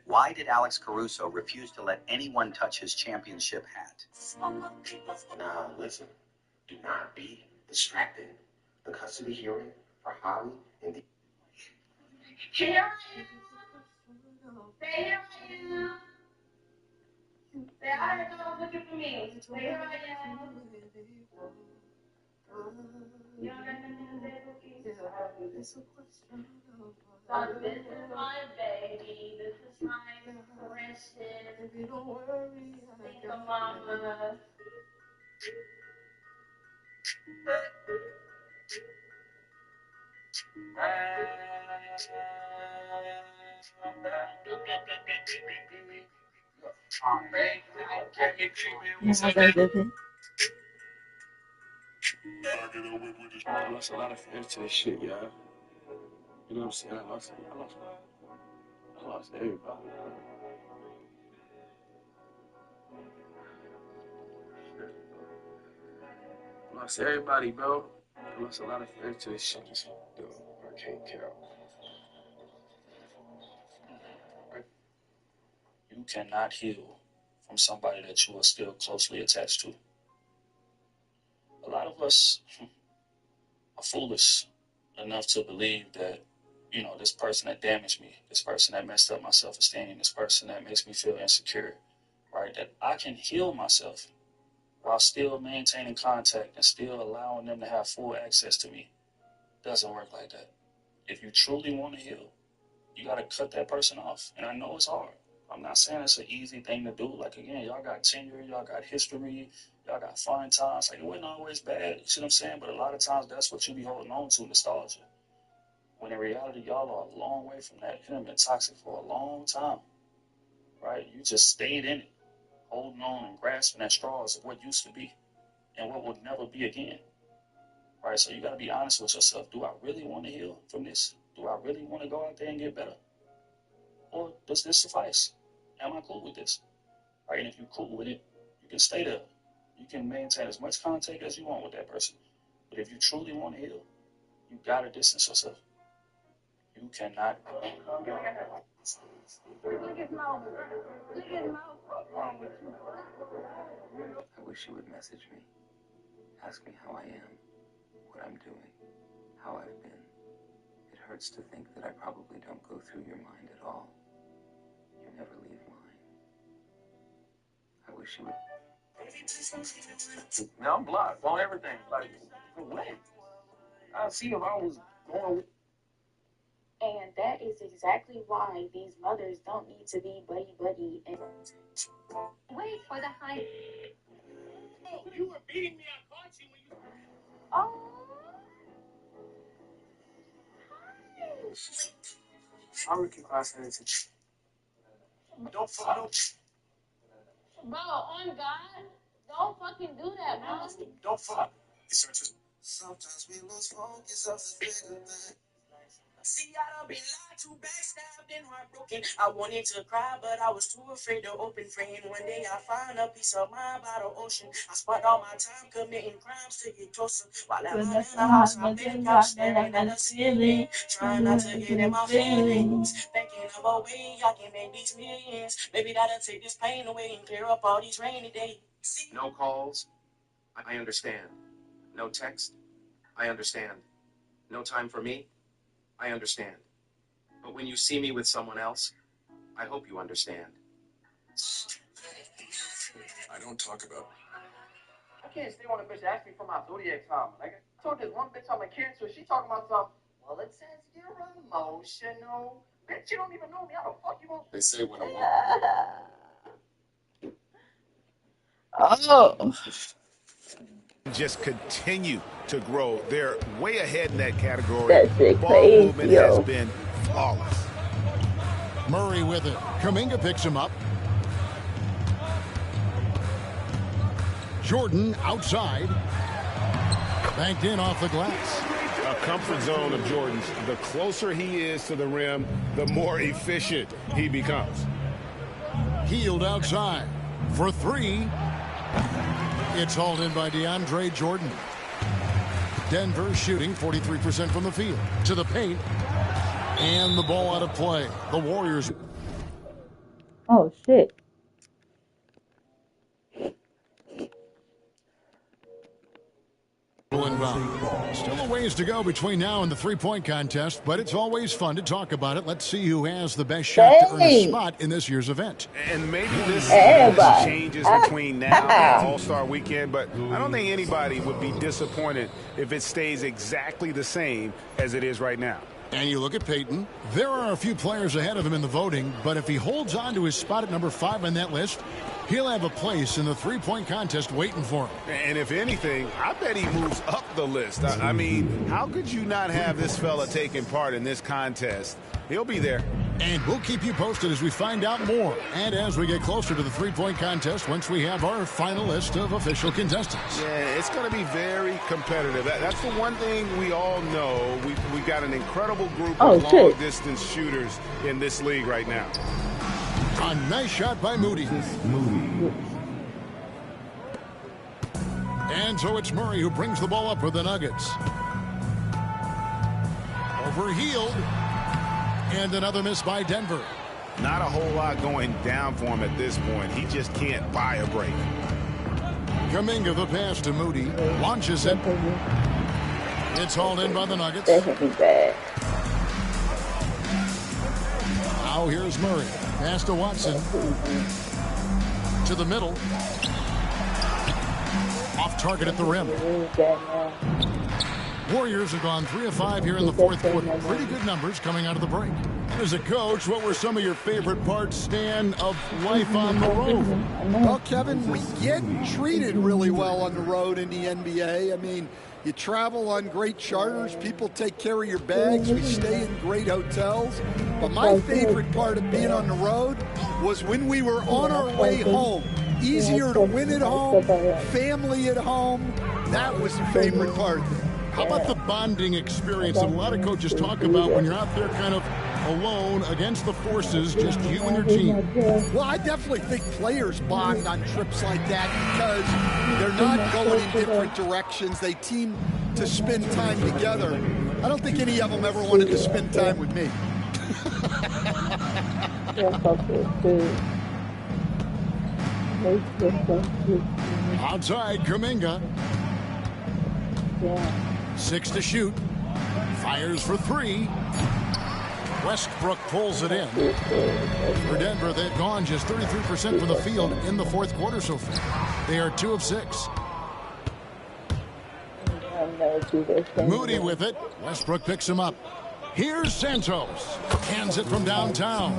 Why did Alex Caruso refuse to let anyone touch his championship hat? Now, listen. Do not be distracted. The custody hearing for Holly and the... Here I am. Say here I am. Say I heard y'all looking for me. Say here I am. You don't got nothing to say, Cookie? So this is my baby. This is my precious. Think of mama. I lost a lot of fans to this shit, y'all. You know what I'm saying? I lost everybody. I lost everybody, bro. I lost a lot of fans to this shit. Dude, I can't count. You cannot heal from somebody that you are still closely attached to. A lot of us are foolish enough to believe that, you know, this person that damaged me, this person that messed up my self-esteem, this person that makes me feel insecure, right, that I can heal myself, while still maintaining contact and still allowing them to have full access to me. Doesn't work like that. If you truly want to heal, you got to cut that person off. And I know it's hard. I'm not saying it's an easy thing to do. Like, again, y'all got tenure, y'all got history, y'all got fun times. Like, it wasn't always bad, you see what I'm saying? But a lot of times that's what you be holding on to, nostalgia. When in reality, y'all are a long way from that. It have been toxic for a long time, right? You just stayed in it, holding on and grasping at straws of what used to be and what will never be again, right? So you got to be honest with yourself. Do I really want to heal from this? Do I really want to go out there and get better? Or does this suffice? Am I cool with this? Right? And if you're cool with it, you can stay there. You can maintain as much contact as you want with that person. But if you truly want to heal, you got to distance yourself. You cannot. Look at his mouth. Look at his mouth. What's wrong with you? I wish you would message me. Ask me how I am, what I'm doing, how I've been. It hurts to think that I probably don't go through your mind at all. You never leave mine. I wish you would. Now I'm blocked on everything. Like, what? I see if I was going with. And that is exactly why these mothers don't need to be buddy and Wait for the high. Oh, you were beating me. I caught you when you. oh. I would keep class anything. Don't follow. Bro, on God, don't fucking do that, bro. Don't follow. Sometimes we lose focus of the bigger thing. See, I done been lied to, backstabbed, and heartbroken. I wanted to cry, but I was too afraid to open frame. One day I find a piece of mind by the ocean. I spent all my time committing crimes to get closer. While I'm in the house, I'm thinking I'm staring at the ceiling, trying not to get in my feelings. Thinking of a way I can make these millions. Maybe that'll take this pain away and clear up all these rainy days. No calls. I understand. No text. I understand. No time for me. I understand. But when you see me with someone else, I hope you understand. I don't talk about. I can't stay on a bitch that asked me for my zodiac sign. Like, I told this one bitch I'm a Cancer. She talking about something. Well, it says you're emotional. Bitch, you don't even know me. How the fuck you want? They say when a Oh. Just continue to grow. They're way ahead in that category. That shit Ball crazy, movement yo. has been flawless. Murray with it. Kuminga picks him up. Jordan outside. Banked in off the glass. A comfort zone of Jordan's. The closer he is to the rim, the more efficient he becomes. Healed outside for three. It's hauled in by DeAndre Jordan. Denver shooting 43% from the field. To the paint. And the ball out of play. The Warriors. Oh, shit. Still a ways to go between now and the three-point contest, but it's always fun to talk about it. Let's see who has the best shot to earn a spot in this year's event. And maybe this changes between now and All-Star Weekend, but I don't think anybody would be disappointed if it stays exactly the same as it is right now. And you look at Peyton. There are a few players ahead of him in the voting, but if he holds on to his spot at number 5 on that list, he'll have a place in the three-point contest waiting for him. And if anything, I bet he moves up the list. I mean, how could you not have this fella taking part in this contest? He'll be there. And we'll keep you posted as we find out more and as we get closer to the three-point contest once we have our final list of official contestants. Yeah, it's going to be very competitive. That's the one thing we all know. We've got an incredible group of long-distance shooters in this league right now. A nice shot by Moody. And so it's Murray who brings the ball up for the Nuggets. Overhealed. And another miss by Denver. Not a whole lot going down for him at this point. He just can't buy a break. Kuminga the pass to Moody. Launches it. It's hauled in by the Nuggets. Now here's Murray. Pass to Watson. To the middle. Off target at the rim. Warriors have gone 3 of 5 here in the fourth quarter. Pretty good numbers coming out of the break. As a coach, what were some of your favorite parts, Stan, of life on the road? Well, Kevin, we get treated really well on the road in the NBA. I mean, you travel on great charters. People take care of your bags. We stay in great hotels. But my favorite part of being on the road was when we were on our way home. Easier to win at home, family at home. That was the favorite part. How about the bonding experience that a lot of coaches talk about when you're out there kind of alone against the forces, just you and your team? Well, I definitely think players bond on trips like that because they're not going in different directions. They team to spend time together. I don't think any of them ever wanted to spend time with me. Outside, Kuminga. 6 to shoot. Fires for 3. Westbrook pulls it in. For Denver, they've gone just 33% from the field in the fourth quarter so far. They are 2 of 6. Moody with it. Westbrook picks him up. Here's Santos. Hands it from downtown.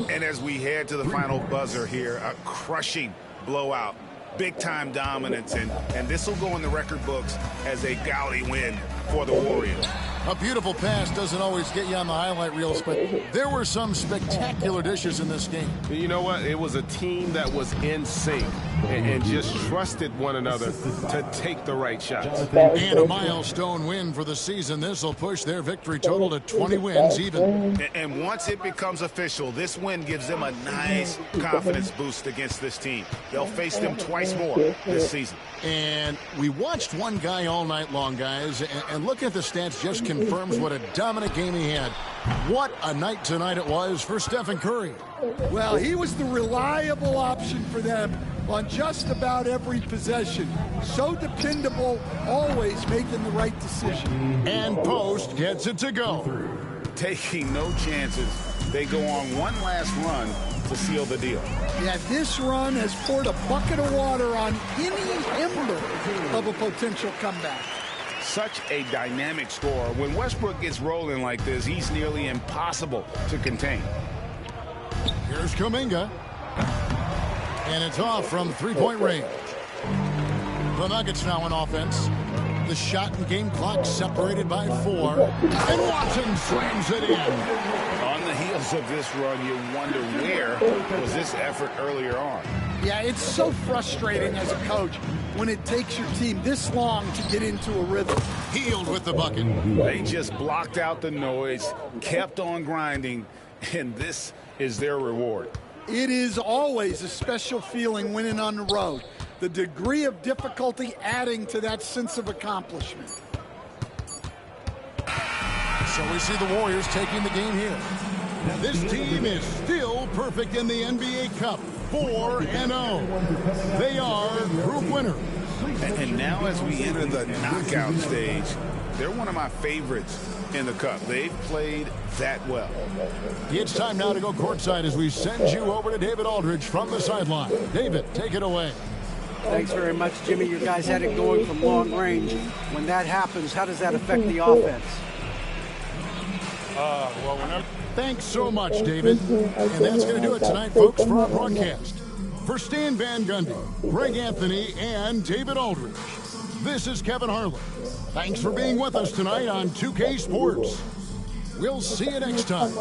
And as we head to the final buzzer here, a crushing blowout. Big-time dominance, and this will go in the record books as a gaudy win for the Warriors. A beautiful pass doesn't always get you on the highlight reels, but there were some spectacular dishes in this game. You know what? It was a team that was in sync and just trusted one another to take the right shots. And a milestone win for the season. This will push their victory total to 20 wins even. And once it becomes official, this win gives them a nice confidence boost against this team. They'll face them twice more this season. And we watched one guy all night long, guys, and looking at the stats just confirms what a dominant game he had. What a night tonight it was for Stephen Curry. Well, he was the reliable option for them on just about every possession. So dependable, always making the right decision. And Post gets it to go. Taking no chances. They go on one last run to seal the deal. Yeah, this run has poured a bucket of water on any ember of a potential comeback. Such a dynamic scorer. When Westbrook gets rolling like this, he's nearly impossible to contain. Here's Kuminga. And it's off from three-point range. The Nuggets now in offense. The shot and game clock separated by 4. And Watson slams it in. On the heels of this run, you wonder where was this effort earlier on. Yeah, it's so frustrating as a coach when it takes your team this long to get into a rhythm. Healed with the bucket. They just blocked out the noise, kept on grinding, and this is their reward. It is always a special feeling winning on the road. The degree of difficulty adding to that sense of accomplishment. So we see the Warriors taking the game here. This team is still perfect in the NBA Cup. 4-0. They are group winners. And now as we enter the knockout stage, they're one of my favorites in the Cup. They've played that well. It's time now to go courtside as we send you over to David Aldridge from the sideline. David, take it away. Thanks very much, Jimmy. You guys had it going from long range. When that happens, how does that affect the offense? Thanks so much, David. And that's going to do it tonight, folks, for our broadcast. For Stan Van Gundy, Greg Anthony, and David Aldridge, this is Kevin Harlan. Thanks for being with us tonight on 2K Sports. We'll see you next time.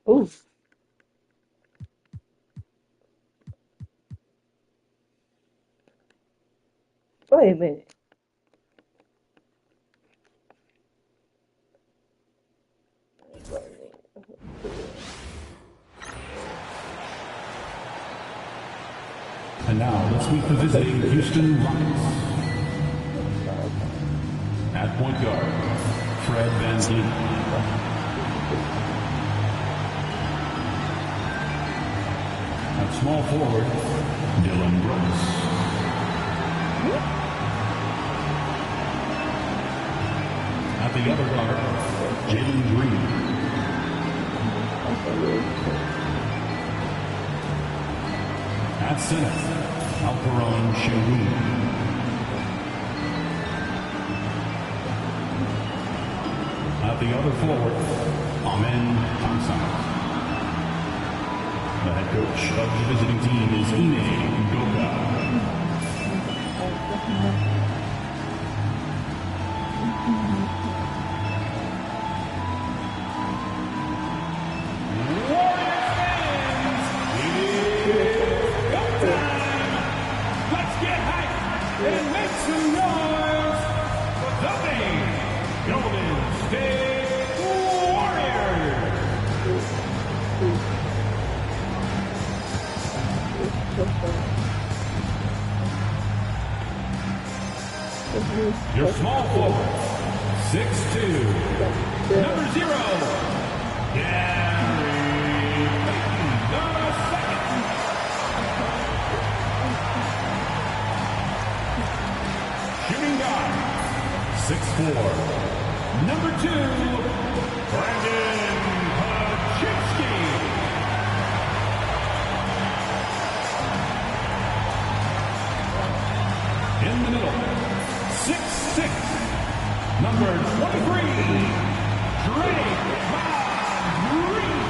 Oof. Wait a minute. And now let's meet the visiting Houston Rockets. At point guard, Fred VanVleet. Small forward, Dylan Brooks. At the other guard, Jalen Green. At center, Alperon Shengun. At the other forward, Amen Thompson. The head coach of the visiting team is Ine Udoka. Let's get hyped and make some noise for the Maine Golden State Warriors. Your small forward, 6'2", number 0, Gary Payton, the second. Shooting guard, 6'4", number 2, Brandon Paczynski. In the middle, 6'6", number 23, Drake Green.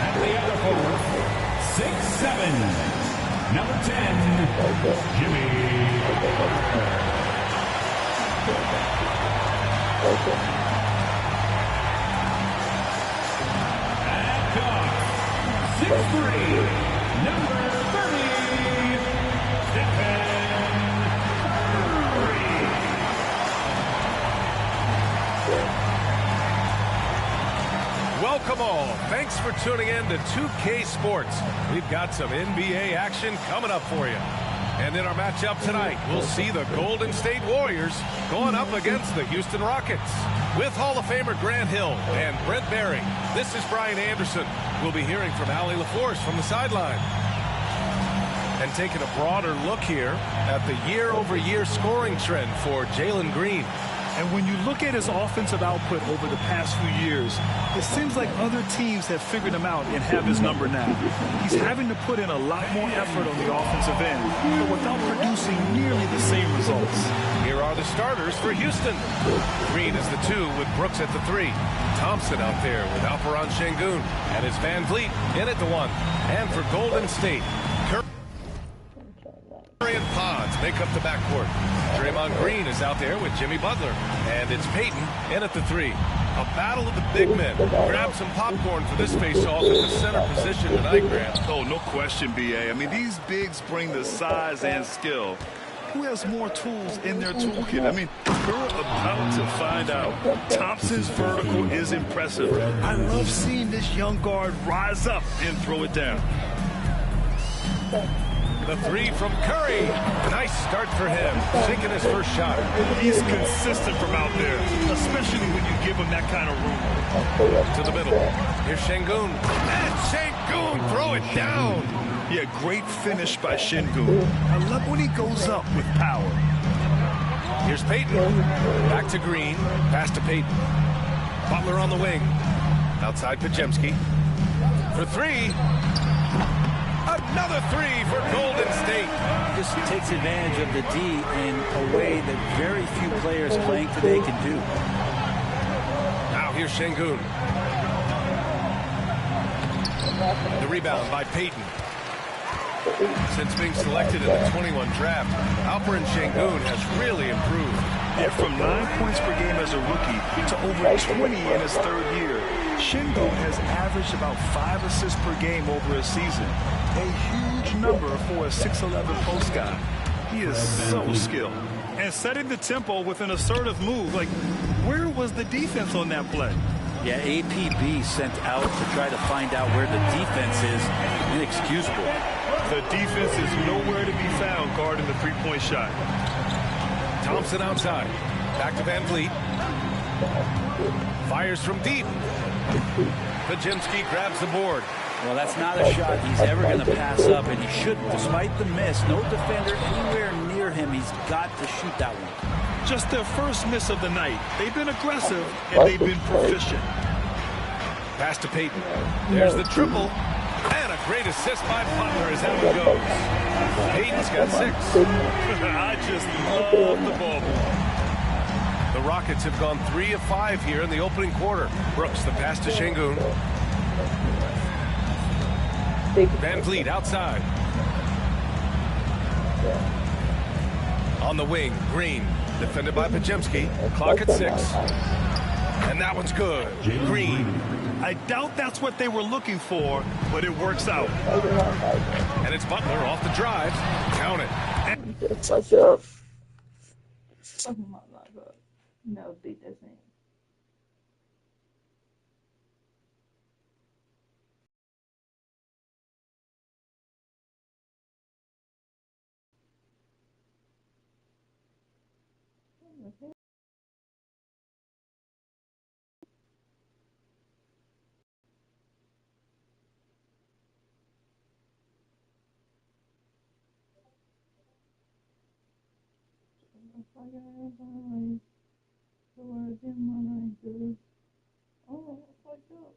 And the other forward, 6'7", number 10, Jimmy Butler. At guard, 6'3", number 30, Stephen Curry. Welcome all. Thanks for tuning in to 2K Sports. We've got some NBA action coming up for you. And in our matchup tonight, we'll see the Golden State Warriors going up against the Houston Rockets. With Hall of Famer Grant Hill and Brent Barry, this is Brian Anderson. We'll be hearing from Allie LaForce from the sideline. And taking a broader look here at the year-over-year scoring trend for Jalen Green. And when you look at his offensive output over the past few years, it seems like other teams have figured him out and have his number now. He's having to put in a lot more effort on the offensive end, but without producing nearly the same results. Here are the starters for Houston. Green is the 2 with Brooks at the 3. Thompson out there with Alperon Shengun. And it's Van Vliet in at the 1. And for Golden State, Curry and Pods make up the backcourt. Draymond Green is out there with Jimmy Butler. And it's Payton in at the 3. A battle of the big men. Grab some popcorn for this face-off at the center position tonight, Grant. Oh, no question, B.A. I mean, these bigs bring the size and skill. Who has more tools in their toolkit? I mean, we're about to find out. Thompson's vertical is impressive. I love seeing this young guard rise up and throw it down. The 3 from Curry. Nice start for him. Sinking his first shot. He's consistent from out there, especially when you give him that kind of room. To the middle. Here's Shengun. And Shengun, throw it down. Yeah, great finish by Shengun. I love when he goes up with power. Here's Payton. Back to Green. Pass to Payton. Butler on the wing. Outside Paczynski. For 3. Another 3 for Golden State. This takes advantage of the D in a way that very few players playing today can do. Now here's Shengun. The rebound by Payton. Since being selected in the 21 draft, Alperon Shengun has really improved. Yeah, from 9 points per game as a rookie to over 20 in his 3rd year, Shengun has averaged about 5 assists per game over a season. A huge number for a 6'11" post guy. He is so skilled. And setting the tempo with an assertive move. Like, where was the defense on that play? Yeah, APB sent out to try to find out where the defense is. Inexcusable. The defense is nowhere to be found guarding the 3-point shot. Thompson outside. Back to Van Vliet. Fires from deep. Podziemski grabs the board. Well, that's not a shot he's ever going to pass up, and he shouldn't. Despite the miss, no defender anywhere near him. He's got to shoot that one. Just their first miss of the night. They've been aggressive, and they've been proficient. Pass to Payton. There's the triple. And a great assist by Butler is how it goes. Payton's got 6. I just love the ball. The Rockets have gone 3 of 5 here in the opening quarter. Brooks, the pass to Şengün. Van Vliet outside. On the wing, Green. Defended by Podziemski. Clock at 6. And that one's good. Green. I doubt that's what they were looking for, but it works out. And it's Butler off the drive. Count it. What's up? Oh my God. No, beat this thing. Oh, fucked up.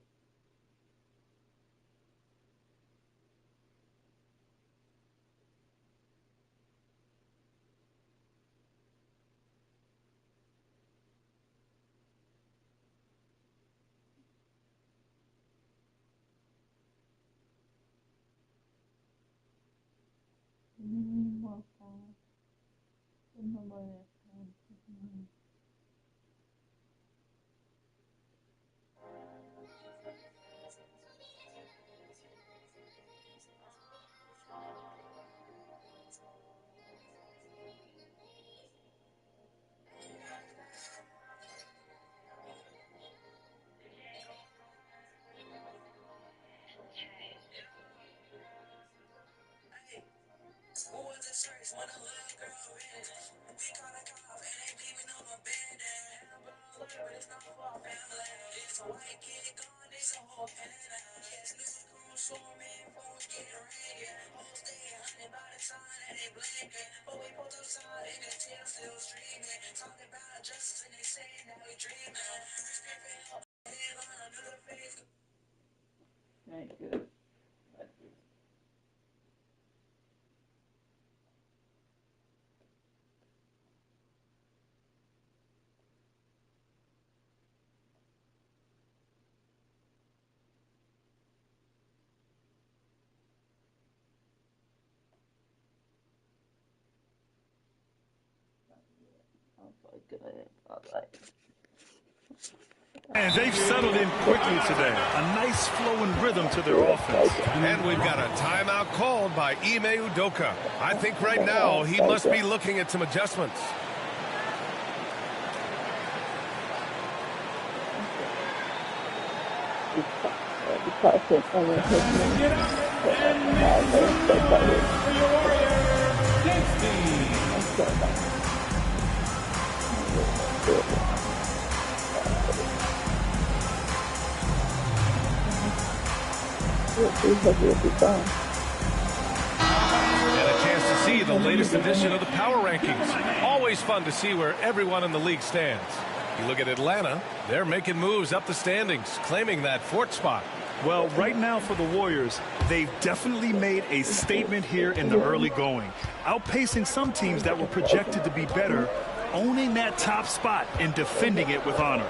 Ain't good. And they've settled in quickly today. A nice flowing rhythm to their offense. And we've got a timeout called by Ime Udoka. I think right now he must be looking at some adjustments. And a chance to see the latest edition of the power rankings. Always fun to see where everyone in the league stands. You look at Atlanta, they're making moves up the standings, claiming that 4th spot. Well, right now for the Warriors, they've definitely made a statement here in the early going, outpacing some teams that were projected to be better, owning that top spot and defending it with honor.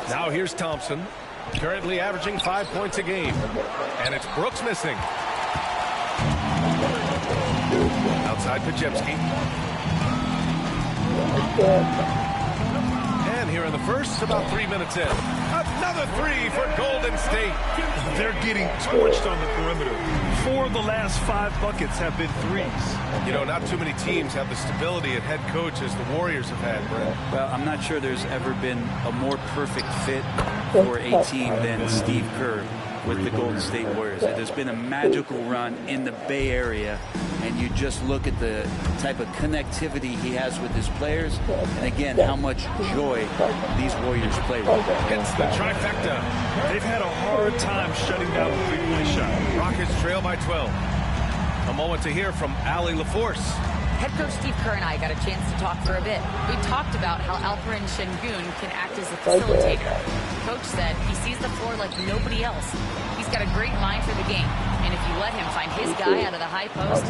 Now here's Thompson, currently averaging 5 points a game. And it's Brooks missing. Outside Podziemski. And here in the first, about 3 minutes in. Another 3 for Golden State. They're getting torched on the perimeter. 4 of the last 5 buckets have been threes. You know, not too many teams have the stability at head coach as the Warriors have had, Brent. Well, I'm not sure there's ever been a more perfect fit for a team than Steve Kerr. with the Golden State Warriors. It has been a magical run in the Bay Area, and you just look at the type of connectivity he has with his players, and again, how much joy these Warriors play with. Hits the trifecta. They've had a hard time shutting down the three-point shot. Rockets trail by 12. A moment to hear from Allie LaForce. Head coach Steve Kerr and I got a chance to talk for a bit. We talked about how Alperen Şengün can act as a facilitator. Coach said he sees the floor like nobody else. He's got a great mind for the game, and if you let him find his guy out of the high post,